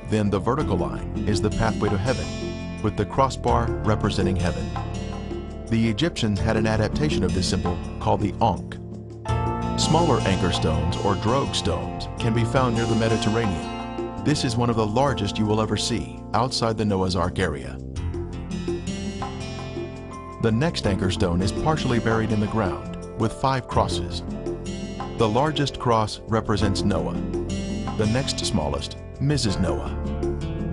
[SPEAKER 1] Then the vertical line is the pathway to heaven, with the crossbar representing heaven. The Egyptians had an adaptation of this symbol called the Ankh. Smaller anchor stones or drogue stones can be found near the Mediterranean. This is one of the largest you will ever see outside the Noah's Ark area. The next anchor stone is partially buried in the ground with 5 crosses. The largest cross represents Noah. The next smallest, Mrs. Noah.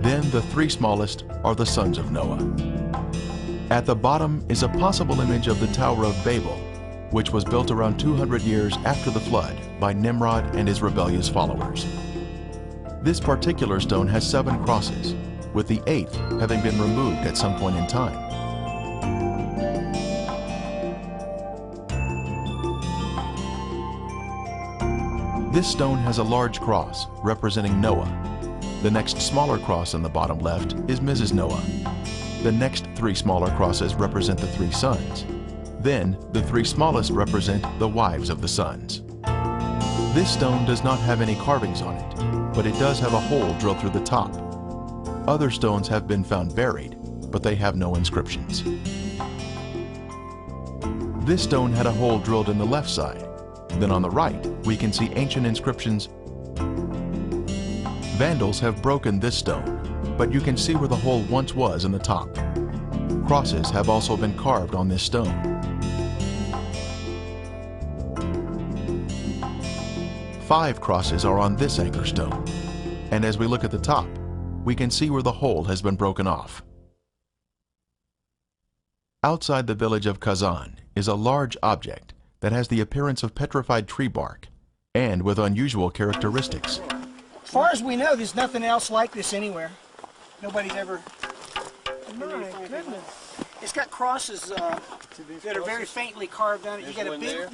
[SPEAKER 1] Then the 3 smallest are the sons of Noah. At the bottom is a possible image of the Tower of Babel, which was built around 200 years after the flood by Nimrod and his rebellious followers. This particular stone has 7 crosses, with the 8th having been removed at some point in time. This stone has a large cross representing Noah. The next smaller cross on the bottom left is Mrs. Noah. The next 3 smaller crosses represent the 3 sons. Then the 3 smallest represent the wives of the sons. This stone does not have any carvings on it, but it does have a hole drilled through the top. Other stones have been found buried, but they have no inscriptions. This stone had a hole drilled in the left side. Then on the right, we can see ancient inscriptions. Vandals have broken this stone, but you can see where the hole once was in the top. Crosses have also been carved on this stone. Five crosses are on this anchor stone, and as we look at the top, we can see where the hole has been broken off. Outside the village of Kazan is a large object that has the appearance of petrified tree bark and with unusual characteristics.
[SPEAKER 13] As far as we know, there's nothing else like this anywhere. Nobody's ever...
[SPEAKER 10] My goodness.
[SPEAKER 13] It's got crosses that are very faintly carved on it. You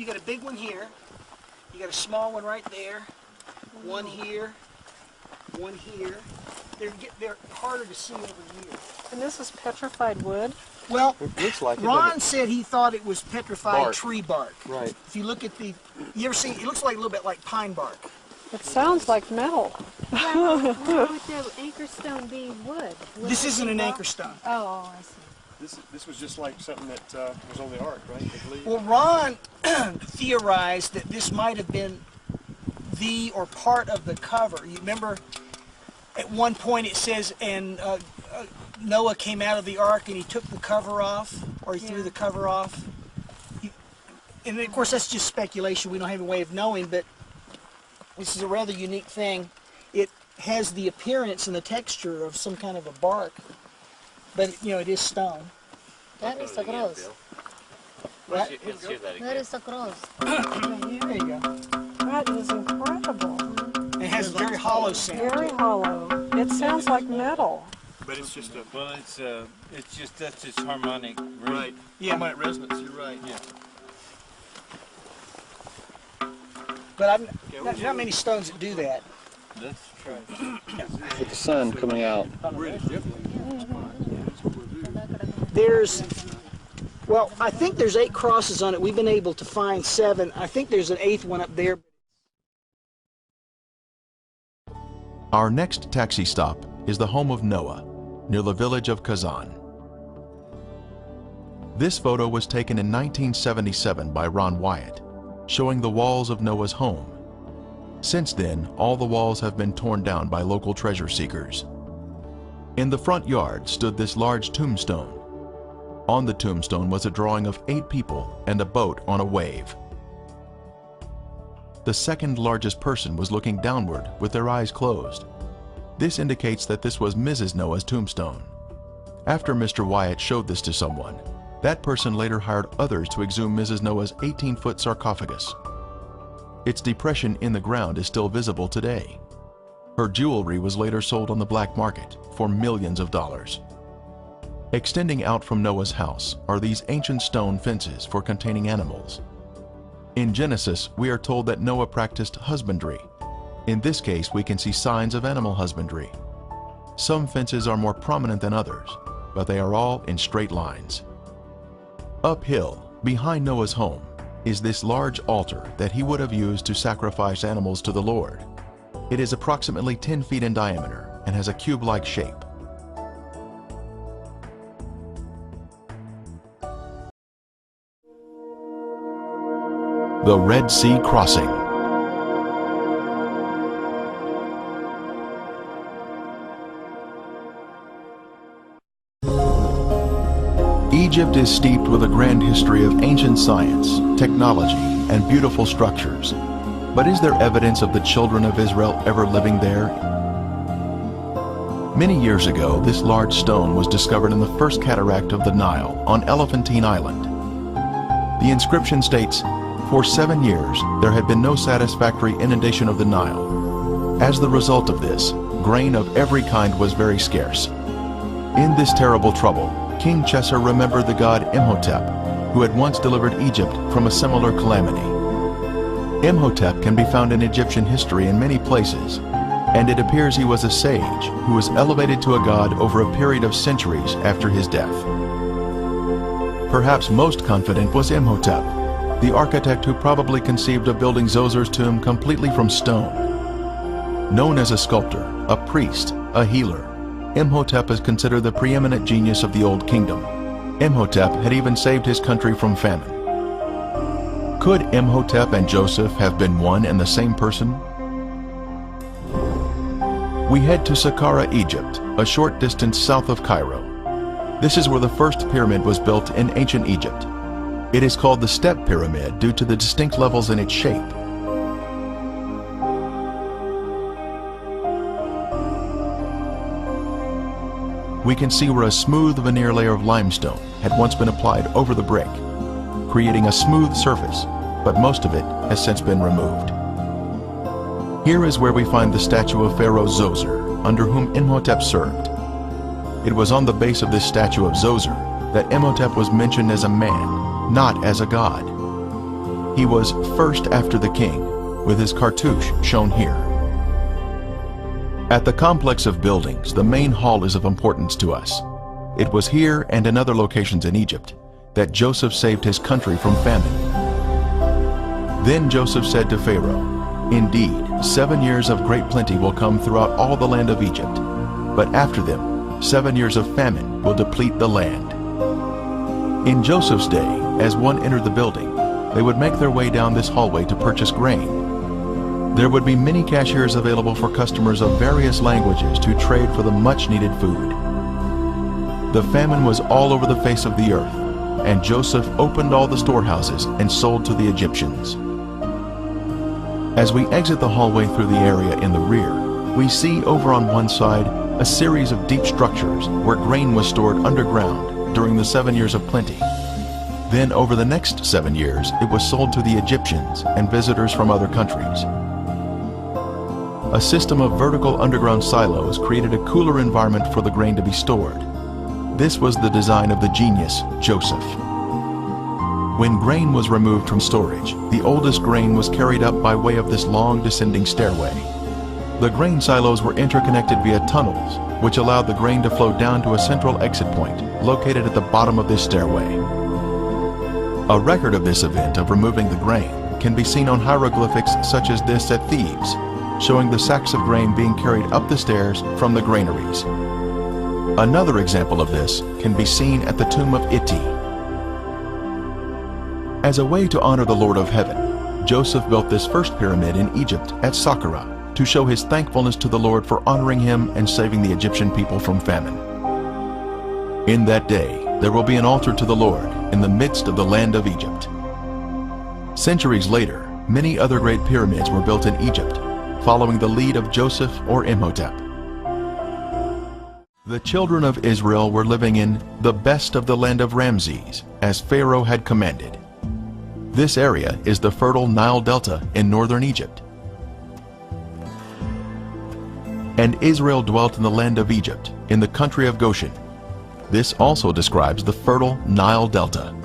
[SPEAKER 13] got a big one here. You got a small one right there. One here. One here. They're harder to see over here.
[SPEAKER 10] And this is petrified wood?
[SPEAKER 13] Well,
[SPEAKER 7] it looks like
[SPEAKER 13] Ron said he thought it was petrified tree bark.
[SPEAKER 7] Right.
[SPEAKER 13] If you look at the, you ever see, it looks like a little bit like pine bark.
[SPEAKER 10] It sounds like metal.
[SPEAKER 14] Why would the anchor stone be wood?
[SPEAKER 13] This isn't an anchor stone.
[SPEAKER 14] Oh, I see.
[SPEAKER 15] This was just like something that was on the ark, right? I believe.
[SPEAKER 13] Well, Ron theorized that this might have been the or part of the cover. You remember at one point it says, and Noah came out of the ark and he took the cover off, or he threw the cover off. And of course that's just speculation. We don't have a way of knowing, but this is a rather unique thing. It has the appearance and the texture of some kind of a bark, but you know it is stone.
[SPEAKER 14] That is a cross.
[SPEAKER 13] What?
[SPEAKER 14] That is a cross.
[SPEAKER 13] There you go.
[SPEAKER 10] That is incredible.
[SPEAKER 13] It has a very hollow sound.
[SPEAKER 10] Very hollow. It sounds like metal.
[SPEAKER 15] But it's just a...
[SPEAKER 16] Well, it's just, that's its harmonic ring.
[SPEAKER 15] Right. Yeah. Harmonic resonance, you're right.
[SPEAKER 16] Yeah.
[SPEAKER 13] But not many stones that do that.
[SPEAKER 16] That's true.
[SPEAKER 9] With the sun coming out.
[SPEAKER 13] Well, I think there's 8 crosses on it. We've been able to find 7. I think there's an 8th one up there.
[SPEAKER 1] Our next taxi stop is the home of Noah, near the village of Kazan. This photo was taken in 1977 by Ron Wyatt, showing the walls of Noah's home. Since then, all the walls have been torn down by local treasure seekers. In the front yard stood this large tombstone. On the tombstone was a drawing of 8 people and a boat on a wave. The second largest person was looking downward with their eyes closed. This indicates that this was Mrs. Noah's tombstone. After Mr. Wyatt showed this to someone, that person later hired others to exhume Mrs. Noah's 18-foot sarcophagus. Its depression in the ground is still visible today. Her jewelry was later sold on the black market for millions of dollars. Extending out from Noah's house are these ancient stone fences for containing animals. In Genesis, we are told that Noah practiced husbandry. In this case, we can see signs of animal husbandry. Some fences are more prominent than others, but they are all in straight lines. Uphill, behind Noah's home, is this large altar that he would have used to sacrifice animals to the Lord. It is approximately 10 feet in diameter and has a cube-like shape. The Red Sea Crossing. Egypt is steeped with a grand history of ancient science, technology, and beautiful structures. But is there evidence of the children of Israel ever living there? Many years ago, this large stone was discovered in the first cataract of the Nile on Elephantine Island. The inscription states, "For 7 years, there had been no satisfactory inundation of the Nile. As the result of this, grain of every kind was very scarce. In this terrible trouble, King Chesser remembered the god Imhotep, who had once delivered Egypt from a similar calamity." Imhotep can be found in Egyptian history in many places, and it appears he was a sage who was elevated to a god over a period of centuries after his death. Perhaps most confident was Imhotep, the architect who probably conceived of building Zozer's tomb completely from stone. Known as a sculptor, a priest, a healer, Imhotep is considered the preeminent genius of the Old Kingdom. Imhotep had even saved his country from famine. Could Imhotep and Joseph have been one and the same person? We head to Saqqara, Egypt, a short distance south of Cairo. This is where the first pyramid was built in ancient Egypt. It is called the Step Pyramid due to the distinct levels in its shape. We can see where a smooth veneer layer of limestone had once been applied over the brick, creating a smooth surface, but most of it has since been removed. Here is where we find the statue of Pharaoh Zoser, under whom Imhotep served. It was on the base of this statue of Zoser that Imhotep was mentioned as a man, not as a god. He was first after the king, with his cartouche shown here. At the complex of buildings, the main hall is of importance to us. It was here and in other locations in Egypt that Joseph saved his country from famine. Then Joseph said to Pharaoh, "Indeed, 7 years of great plenty will come throughout all the land of Egypt, but after them, 7 years of famine will deplete the land." In Joseph's day, as one entered the building, they would make their way down this hallway to purchase grain. There would be many cashiers available for customers of various languages to trade for the much-needed food. The famine was all over the face of the earth, and Joseph opened all the storehouses and sold to the Egyptians. As we exit the hallway through the area in the rear, we see over on one side a series of deep structures where grain was stored underground during the 7 years of plenty. Then over the next 7 years, it was sold to the Egyptians and visitors from other countries. A system of vertical underground silos created a cooler environment for the grain to be stored. This was the design of the genius, Joseph. When grain was removed from storage, the oldest grain was carried up by way of this long descending stairway. The grain silos were interconnected via tunnels, which allowed the grain to flow down to a central exit point located at the bottom of this stairway. A record of this event of removing the grain can be seen on hieroglyphics such as this at Thebes, showing the sacks of grain being carried up the stairs from the granaries. Another example of this can be seen at the tomb of Iti. As a way to honor the Lord of Heaven, Joseph built this first pyramid in Egypt at Saqqara to show his thankfulness to the Lord for honoring him and saving the Egyptian people from famine. In that day, there will be an altar to the Lord in the midst of the land of Egypt. Centuries later, many other great pyramids were built in Egypt, following the lead of Joseph or Imhotep. The children of Israel were living in the best of the land of Ramses, as Pharaoh had commanded. This area is the fertile Nile Delta in northern Egypt. And Israel dwelt in the land of Egypt, in the country of Goshen. This also describes the fertile Nile Delta.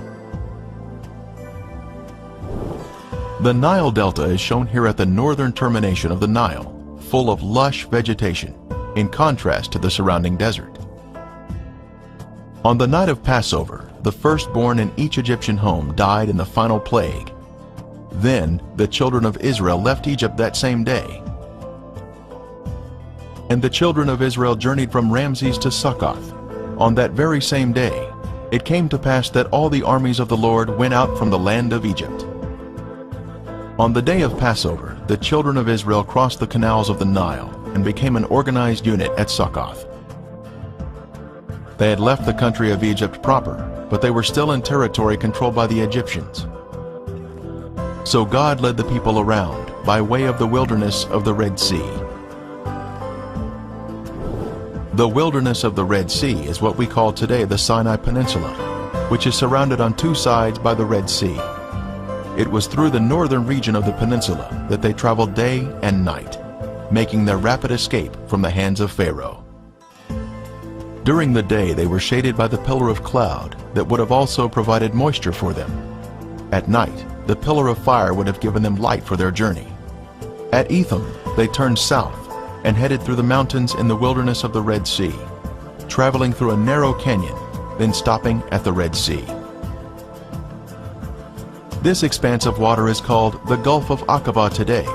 [SPEAKER 1] The Nile Delta is shown here at the northern termination of the Nile, full of lush vegetation, in contrast to the surrounding desert. On the night of Passover, the firstborn in each Egyptian home died in the final plague. Then the children of Israel left Egypt that same day. And the children of Israel journeyed from Ramses to Succoth. On that very same day, it came to pass that all the armies of the Lord went out from the land of Egypt. On the day of Passover, the children of Israel crossed the canals of the Nile and became an organized unit at Succoth. They had left the country of Egypt proper, but they were still in territory controlled by the Egyptians. So God led the people around by way of the wilderness of the Red Sea. The wilderness of the Red Sea is what we call today the Sinai Peninsula, which is surrounded on two sides by the Red Sea. It was through the northern region of the peninsula that they traveled day and night, making their rapid escape from the hands of Pharaoh. During the day they were shaded by the pillar of cloud that would have also provided moisture for them. At night, the pillar of fire would have given them light for their journey. At Etham, they turned south and headed through the mountains in the wilderness of the Red Sea, traveling through a narrow canyon, then stopping at the Red Sea. This expanse of water is called the Gulf of Aqaba today,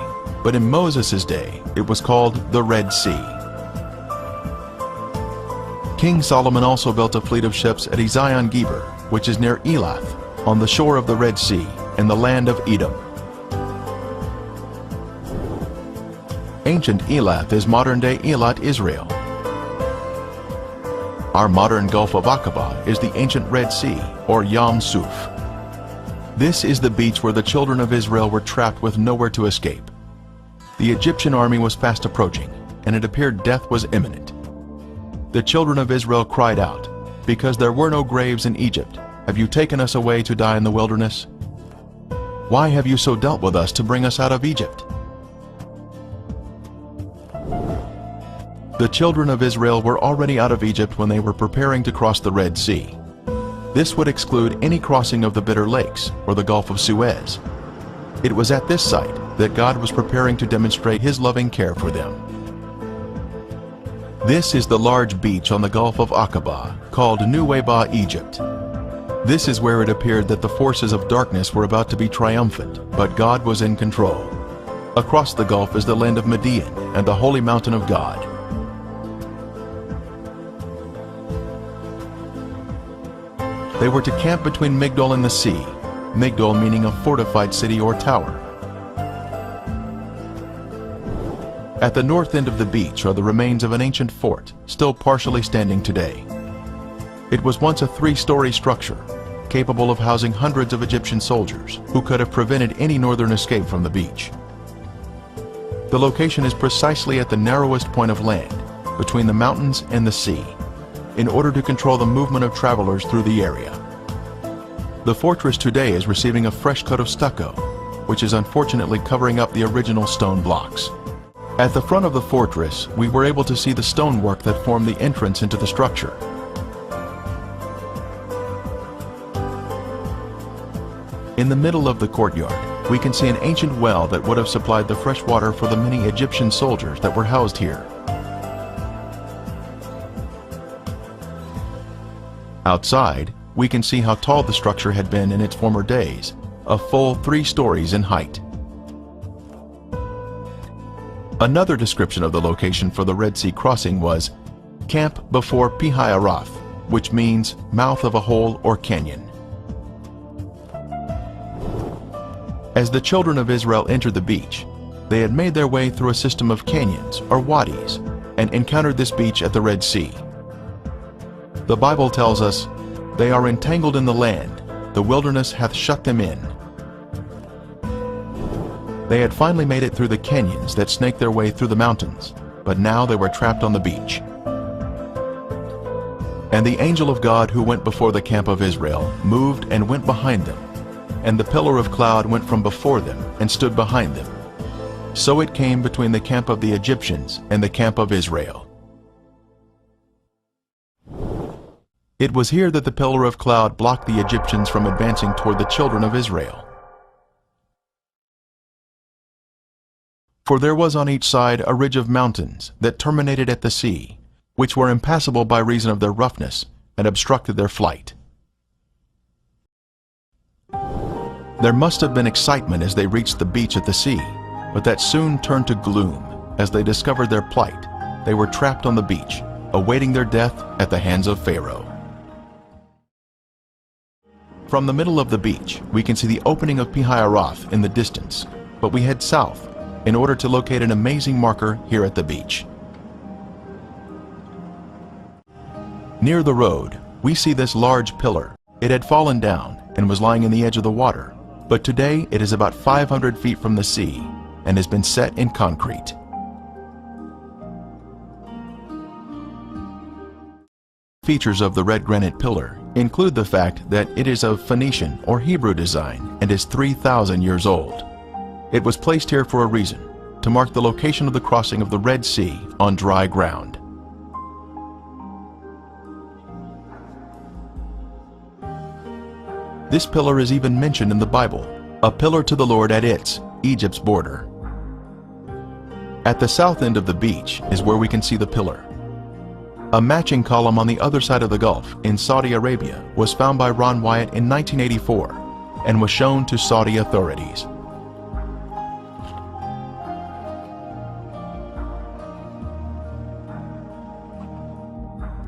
[SPEAKER 1] but in Moses' day, it was called the Red Sea. King Solomon also built a fleet of ships at Ezion-Geber, which is near Elath, on the shore of the Red Sea, in the land of Edom. Ancient Elath is modern-day Eilat, Israel. Our modern Gulf of Aqaba is the ancient Red Sea, or Yam Suf. This is the beach where the children of Israel were trapped with nowhere to escape. The Egyptian army was fast approaching, and it appeared death was imminent. The children of Israel cried out, "Because there were no graves in Egypt, have you taken us away to die in the wilderness? Why have you so dealt with us to bring us out of Egypt?" The children of Israel were already out of Egypt when they were preparing to cross the Red Sea. This would exclude any crossing of the Bitter Lakes or the Gulf of Suez. It was at this site that God was preparing to demonstrate His loving care for them. This is the large beach on the Gulf of Aqaba, called Nuweiba, Egypt. This is where it appeared that the forces of darkness were about to be triumphant, but God was in control. Across the Gulf is the land of Midian and the holy mountain of God. They were to camp between Migdol and the sea, Migdol meaning a fortified city or tower. At the north end of the beach are the remains of an ancient fort, still partially standing today. It was once a 3-story structure, capable of housing hundreds of Egyptian soldiers who could have prevented any northern escape from the beach. The location is precisely at the narrowest point of land, between the mountains and the sea, in order to control the movement of travelers through the area. The fortress today is receiving a fresh coat of stucco, which is unfortunately covering up the original stone blocks. At the front of the fortress, we were able to see the stonework that formed the entrance into the structure. In the middle of the courtyard, we can see an ancient well that would have supplied the fresh water for the many Egyptian soldiers that were housed here. Outside, we can see how tall the structure had been in its former days, a full 3 stories in height. Another description of the location for the Red Sea crossing was Camp before Pi-Hahiroth, which means mouth of a hole or canyon. As the children of Israel entered the beach, they had made their way through a system of canyons or wadis and encountered this beach at the Red Sea. The Bible tells us, "They are entangled in the land, the wilderness hath shut them in." They had finally made it through the canyons that snake their way through the mountains, but now they were trapped on the beach. And the angel of God who went before the camp of Israel moved and went behind them, and the pillar of cloud went from before them and stood behind them. So it came between the camp of the Egyptians and the camp of Israel. It was here that the pillar of cloud blocked the Egyptians from advancing toward the children of Israel. For there was on each side a ridge of mountains that terminated at the sea, which were impassable by reason of their roughness, and obstructed their flight. There must have been excitement as they reached the beach at the sea, but that soon turned to gloom as they discovered their plight. They were trapped on the beach, awaiting their death at the hands of Pharaoh. From the middle of the beach, we can see the opening of Pi-Hahiroth in the distance, but we head south in order to locate an amazing marker here at the beach. Near the road, we see this large pillar. It had fallen down and was lying in the edge of the water, but today it is about 500 feet from the sea and has been set in concrete. Features of the red granite pillar include the fact that it is of Phoenician or Hebrew design and is 3,000 years old. It was placed here for a reason, to mark the location of the crossing of the Red Sea on dry ground. This pillar is even mentioned in the Bible, a pillar to the Lord at its, Egypt's border. At the south end of the beach is where we can see the pillar. A matching column on the other side of the Gulf in Saudi Arabia was found by Ron Wyatt in 1984 and was shown to Saudi authorities.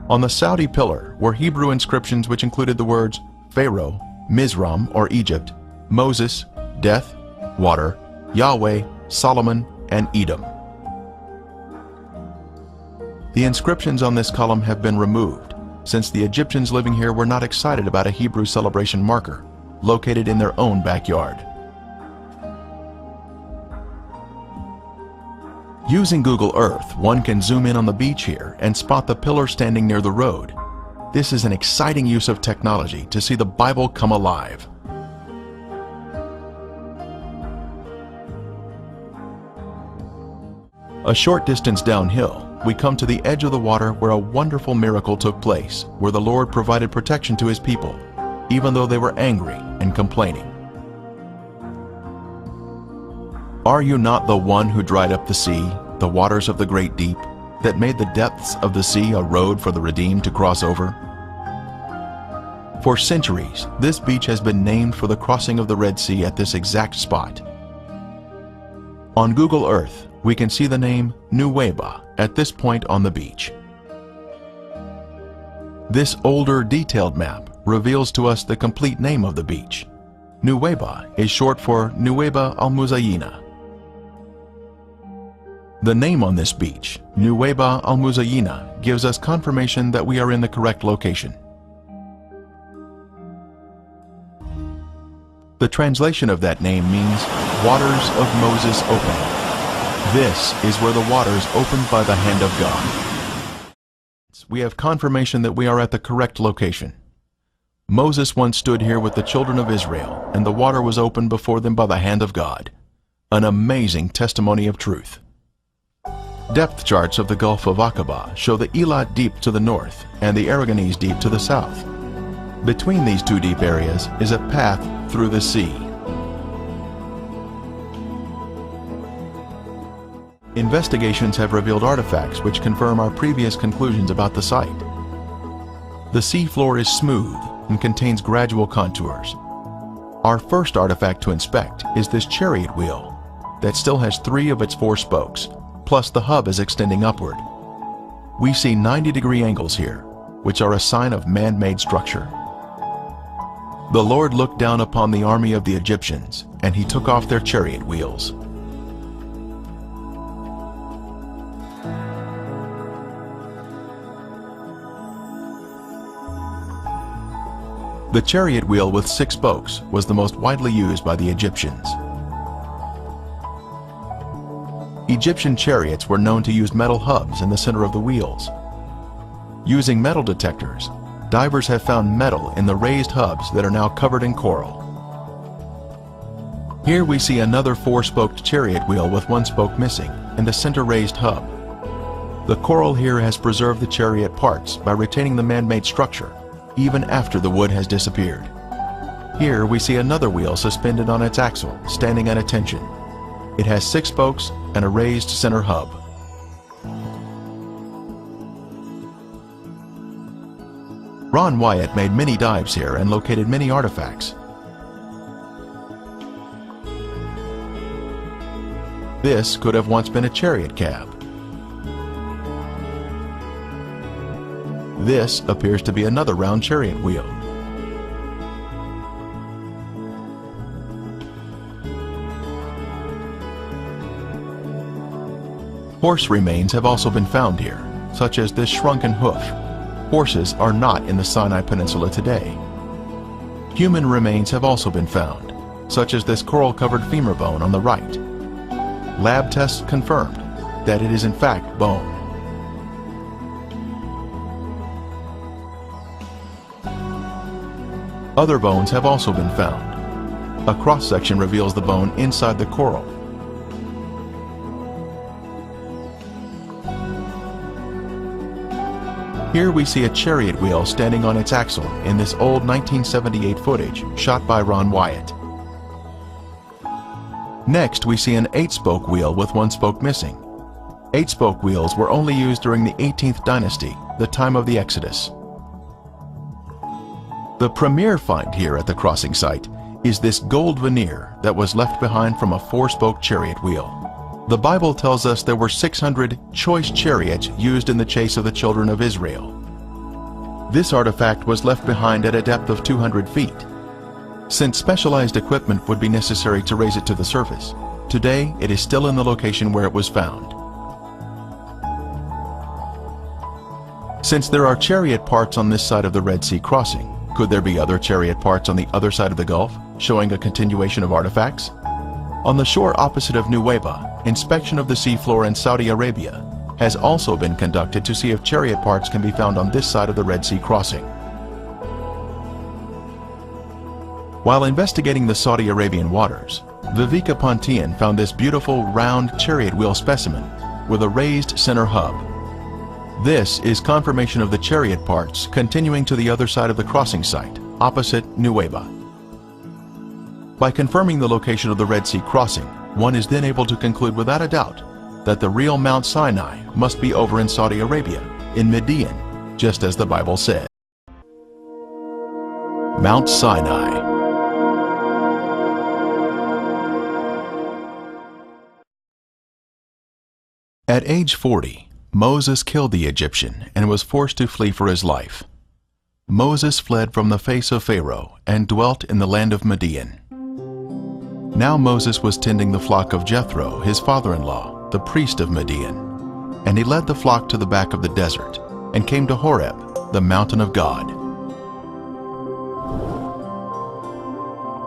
[SPEAKER 1] On the Saudi pillar were Hebrew inscriptions which included the words Pharaoh, Mizraim or Egypt, Moses, death, water, Yahweh, Solomon, and Edom. The inscriptions on this column have been removed, since the Egyptians living here were not excited about a Hebrew celebration marker, located in their own backyard. Using Google Earth, one can zoom in on the beach here and spot the pillar standing near the road. This is an exciting use of technology to see the Bible come alive. A short distance downhill, we come to the edge of the water where a wonderful miracle took place, where the Lord provided protection to His people, even though they were angry and complaining. Are you not the one who dried up the sea, the waters of the great deep, that made the depths of the sea a road for the redeemed to cross over? For centuries, this beach has been named for the crossing of the Red Sea at this exact spot. On Google Earth, we can see the name Nuweiba at this point on the beach. This older, detailed map reveals to us the complete name of the beach. Nuweiba is short for Nuweiba al-Muzayina. The name on this beach, Nuweiba al-Muzayina, gives us confirmation that we are in the correct location. The translation of that name means waters of Moses opened. This is where the waters opened by the hand of God. We have confirmation that we are at the correct location. Moses once stood here with the children of Israel, and the water was opened before them by the hand of God. An amazing testimony of truth. Depth charts of the Gulf of Aqaba show the Eilat Deep to the north and the Aragonese Deep to the south. Between these two deep areas is a path through the sea. Investigations have revealed artifacts which confirm our previous conclusions about the site. The seafloor is smooth and contains gradual contours. Our first artifact to inspect is this chariot wheel that still has 3 of its 4 spokes, plus the hub is extending upward. We see 90-degree angles here, which are a sign of man-made structure. The Lord looked down upon the army of the Egyptians, and he took off their chariot wheels. The chariot wheel with 6 spokes was the most widely used by the Egyptians. Egyptian chariots were known to use metal hubs in the center of the wheels. Using metal detectors, divers have found metal in the raised hubs that are now covered in coral. Here we see another 4-spoked chariot wheel with 1 spoke missing and a center raised hub. The coral here has preserved the chariot parts by retaining the man-made structure, even after the wood has disappeared. Here we see another wheel suspended on its axle, standing at attention. It has 6 spokes and a raised center hub. Ron Wyatt made many dives here and located many artifacts. This could have once been a chariot cab. This appears to be another round chariot wheel. Horse remains have also been found here, such as this shrunken hoof. Horses are not in the Sinai Peninsula today. Human remains have also been found, such as this coral-covered femur bone on the right. Lab tests confirmed that it is in fact bone. Other bones have also been found. A cross-section reveals the bone inside the coral. Here we see a chariot wheel standing on its axle in this old 1978 footage shot by Ron Wyatt. Next, we see an 8-spoke wheel with 1 spoke missing. 8-spoke wheels were only used during the 18th dynasty, the time of the Exodus. The premier find here at the crossing site is this gold veneer that was left behind from a 4-spoke chariot wheel. The Bible tells us there were 600 choice chariots used in the chase of the children of Israel. This artifact was left behind at a depth of 200 feet. Since specialized equipment would be necessary to raise it to the surface, today it is still in the location where it was found. Since there are chariot parts on this side of the Red Sea crossing, could there be other chariot parts on the other side of the Gulf, showing a continuation of artifacts? On the shore opposite of Nuweiba, inspection of the seafloor in Saudi Arabia has also been conducted to see if chariot parts can be found on this side of the Red Sea crossing. While investigating the Saudi Arabian waters, Viveka Pontian found this beautiful round chariot wheel specimen with a raised center hub. This is confirmation of the chariot parts continuing to the other side of the crossing site, opposite Nuweiba. By confirming the location of the Red Sea crossing, one is then able to conclude without a doubt that the real Mount Sinai must be over in Saudi Arabia, in Midian, just as the Bible said. Mount Sinai. At age 40, Moses killed the Egyptian and was forced to flee for his life. Moses fled from the face of Pharaoh and dwelt in the land of Midian. Now Moses was tending the flock of Jethro, his father-in-law, the priest of Midian, and he led the flock to the back of the desert and came to Horeb, the mountain of God.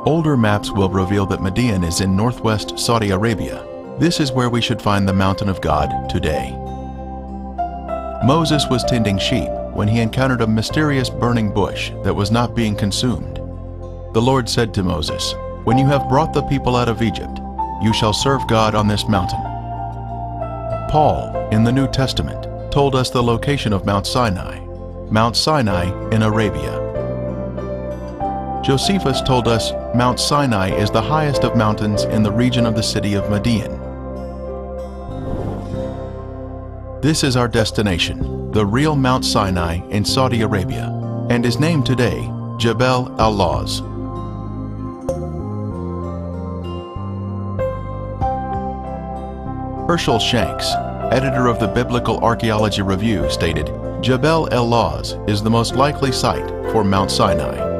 [SPEAKER 1] Older maps will reveal that Midian is in northwest Saudi Arabia. This is where we should find the mountain of God today. Moses was tending sheep when he encountered a mysterious burning bush that was not being consumed. The Lord said to Moses, "When you have brought the people out of Egypt, you shall serve God on this mountain." Paul, in the New Testament, told us the location of Mount Sinai in Arabia. Josephus told us Mount Sinai is the highest of mountains in the region of the city of Madian. This is our destination, the real Mount Sinai in Saudi Arabia, and is named today Jebel al-Lawz. Herschel Shanks, editor of the Biblical Archaeology Review, stated, Jebel al-Lawz is the most likely site for Mount Sinai.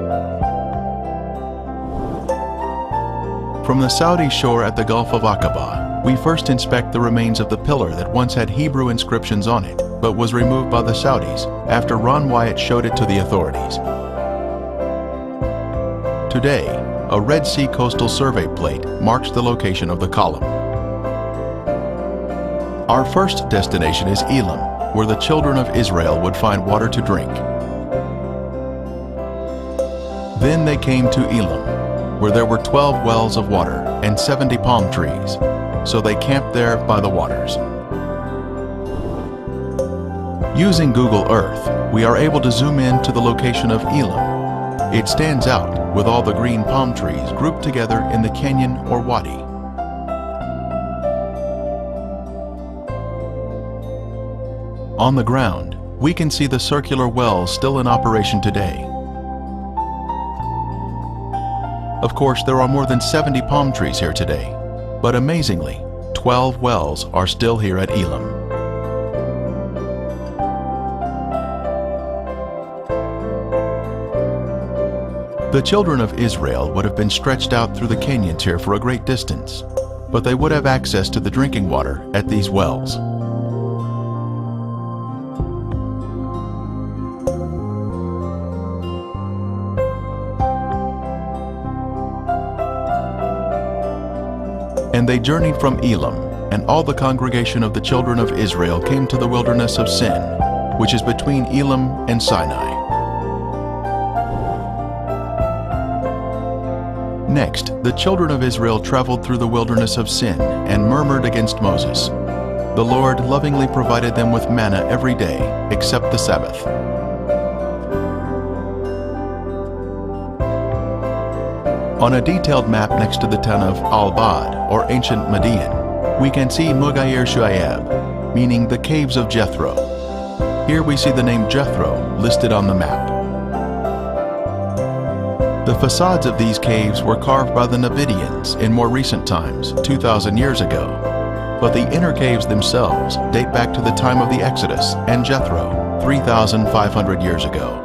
[SPEAKER 1] From the Saudi shore at the Gulf of Aqaba, we first inspect the remains of the pillar that once had Hebrew inscriptions on it, but was removed by the Saudis after Ron Wyatt showed it to the authorities. Today, a Red Sea Coastal Survey plate marks the location of the column. Our first destination is Elim, where the children of Israel would find water to drink. Then they came to Elim, where there were 12 wells of water and 70 palm trees, so they camped there by the waters. Using Google Earth, we are able to zoom in to the location of Elim. It stands out with all the green palm trees grouped together in the canyon or wadi. On the ground, we can see the circular wells still in operation today. Of course, there are more than 70 palm trees here today, but amazingly, 12 wells are still here at Elim. The children of Israel would have been stretched out through the canyons here for a great distance, but they would have access to the drinking water at these wells. And they journeyed from Elim, and all the congregation of the children of Israel came to the wilderness of Sin, which is between Elim and Sinai. Next, the children of Israel traveled through the wilderness of Sin and murmured against Moses. The Lord lovingly provided them with manna every day, except the Sabbath. On a detailed map next to the town of Al-Bad, or ancient Madian, we can see Mughayir Shu'aib, meaning the caves of Jethro. Here we see the name Jethro listed on the map. The facades of these caves were carved by the Nabateans in more recent times, 2,000 years ago, but the inner caves themselves date back to the time of the Exodus and Jethro, 3,500 years ago.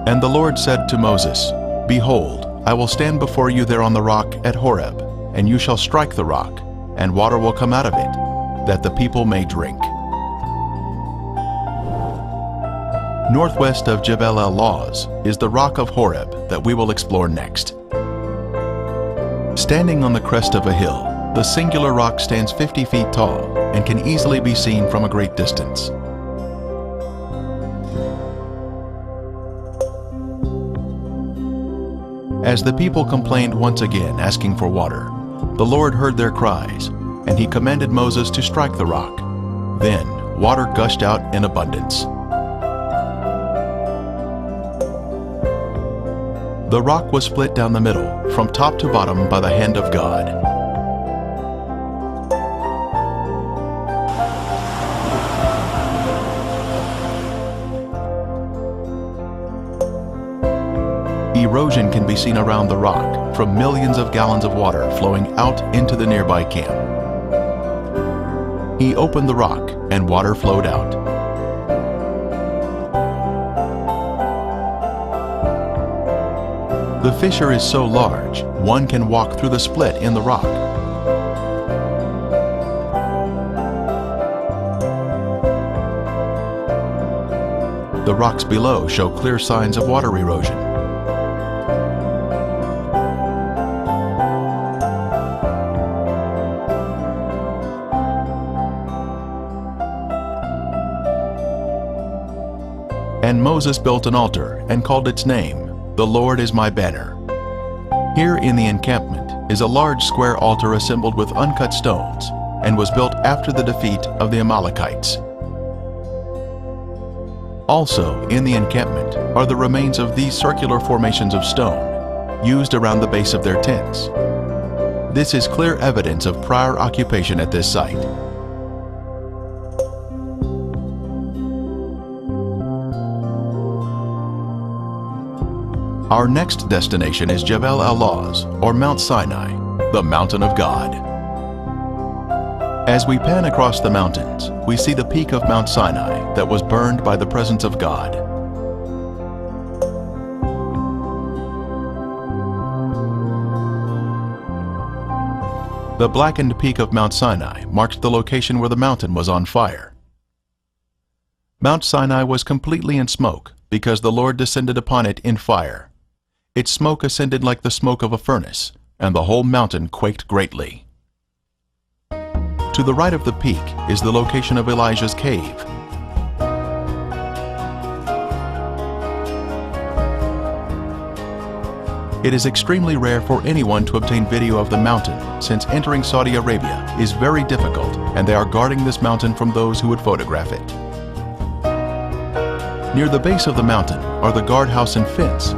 [SPEAKER 1] And the Lord said to Moses, Behold, I will stand before you there on the rock at Horeb, and you shall strike the rock, and water will come out of it, that the people may drink. Northwest of Jebel al-Lawz is the rock of Horeb that we will explore next. Standing on the crest of a hill, the singular rock stands 50 feet tall and can easily be seen from a great distance. As the people complained once again, asking for water, the Lord heard their cries, and he commanded Moses to strike the rock. Then water gushed out in abundance. The rock was split down the middle, from top to bottom, by the hand of God. Erosion can be seen around the rock from millions of gallons of water flowing out into the nearby camp. He opened the rock and water flowed out. The fissure is so large, one can walk through the split in the rock. The rocks below show clear signs of water erosion. And Moses built an altar and called its name, The Lord is my banner. Here in the encampment is a large square altar assembled with uncut stones and was built after the defeat of the Amalekites. Also, in the encampment are the remains of these circular formations of stone, used around the base of their tents. This is clear evidence of prior occupation at this site. Our next destination is Jebel al-Lawz, or Mount Sinai, the mountain of God. As we pan across the mountains, we see the peak of Mount Sinai that was burned by the presence of God. The blackened peak of Mount Sinai marks the location where the mountain was on fire. Mount Sinai was completely in smoke because the Lord descended upon it in fire. Its smoke ascended like the smoke of a furnace, and the whole mountain quaked greatly. To the right of the peak is the location of Elijah's cave. It is extremely rare for anyone to obtain video of the mountain, since entering Saudi Arabia is very difficult, and they are guarding this mountain from those who would photograph it. Near the base of the mountain are the guardhouse and fence,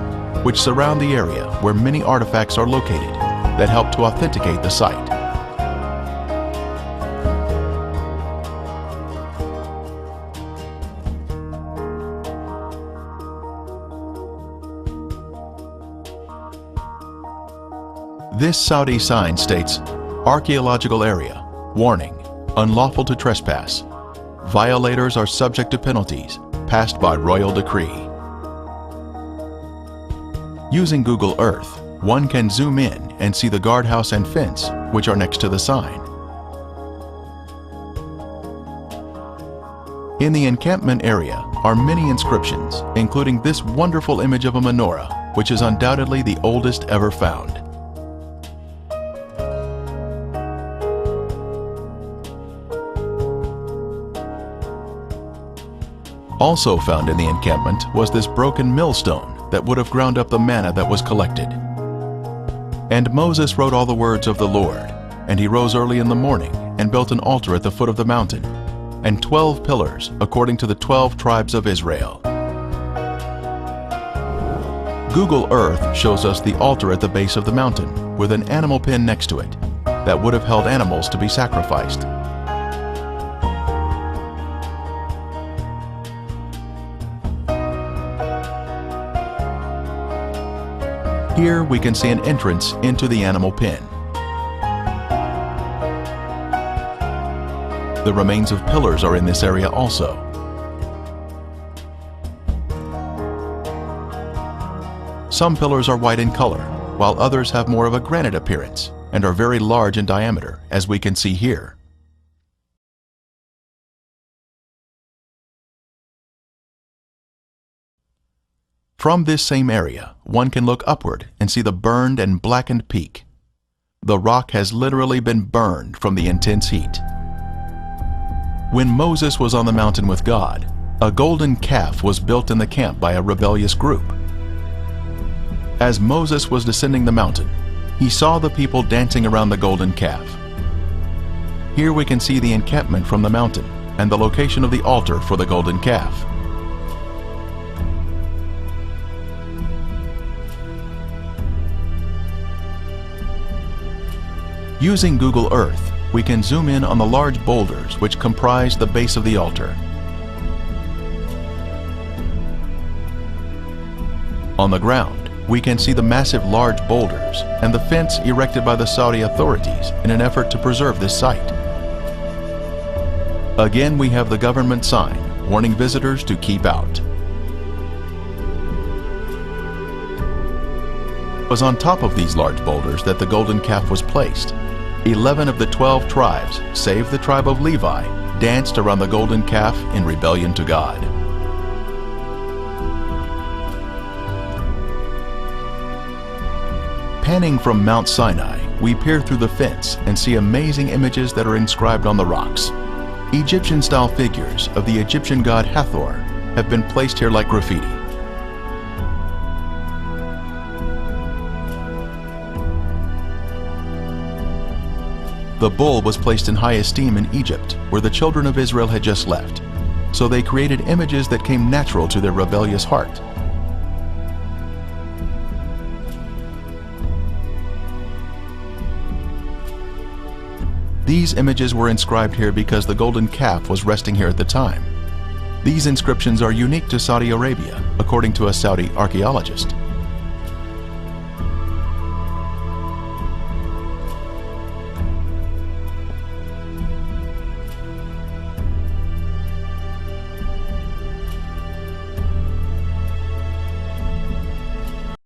[SPEAKER 1] which surround the area where many artifacts are located that help to authenticate the site. This Saudi sign states, "Archaeological area, warning, unlawful to trespass. Violators are subject to penalties passed by royal decree." Using Google Earth, one can zoom in and see the guardhouse and fence, which are next to the sign. In the encampment area are many inscriptions, including this wonderful image of a menorah, which is undoubtedly the oldest ever found. Also found in the encampment was this broken millstone that would have ground up the manna that was collected. And Moses wrote all the words of the Lord, and he rose early in the morning and built an altar at the foot of the mountain, and 12 pillars according to the 12 tribes of Israel. Google Earth shows us the altar at the base of the mountain with an animal pen next to it that would have held animals to be sacrificed. Here we can see an entrance into the animal pen. The remains of pillars are in this area also. Some pillars are white in color, while others have more of a granite appearance and are very large in diameter, as we can see here. From this same area, one can look upward and see the burned and blackened peak. The rock has literally been burned from the intense heat. When Moses was on the mountain with God, a golden calf was built in the camp by a rebellious group. As Moses was descending the mountain, he saw the people dancing around the golden calf. Here we can see the encampment from the mountain and the location of the altar for the golden calf. Using Google Earth, we can zoom in on the large boulders which comprise the base of the altar. On the ground, we can see the massive large boulders and the fence erected by the Saudi authorities in an effort to preserve this site. Again, we have the government sign warning visitors to keep out. It was on top of these large boulders that the golden calf was placed. 11 of the 12 tribes, save the tribe of Levi, danced around the golden calf in rebellion to God. Panning from Mount Sinai, we peer through the fence and see amazing images that are inscribed on the rocks. Egyptian-style figures of the Egyptian god Hathor have been placed here like graffiti. The bull was placed in high esteem in Egypt, where the children of Israel had just left. so they created images that came natural to their rebellious heart. These images were inscribed here because the golden calf was resting here at the time. These inscriptions are unique to Saudi Arabia, according to a Saudi archaeologist.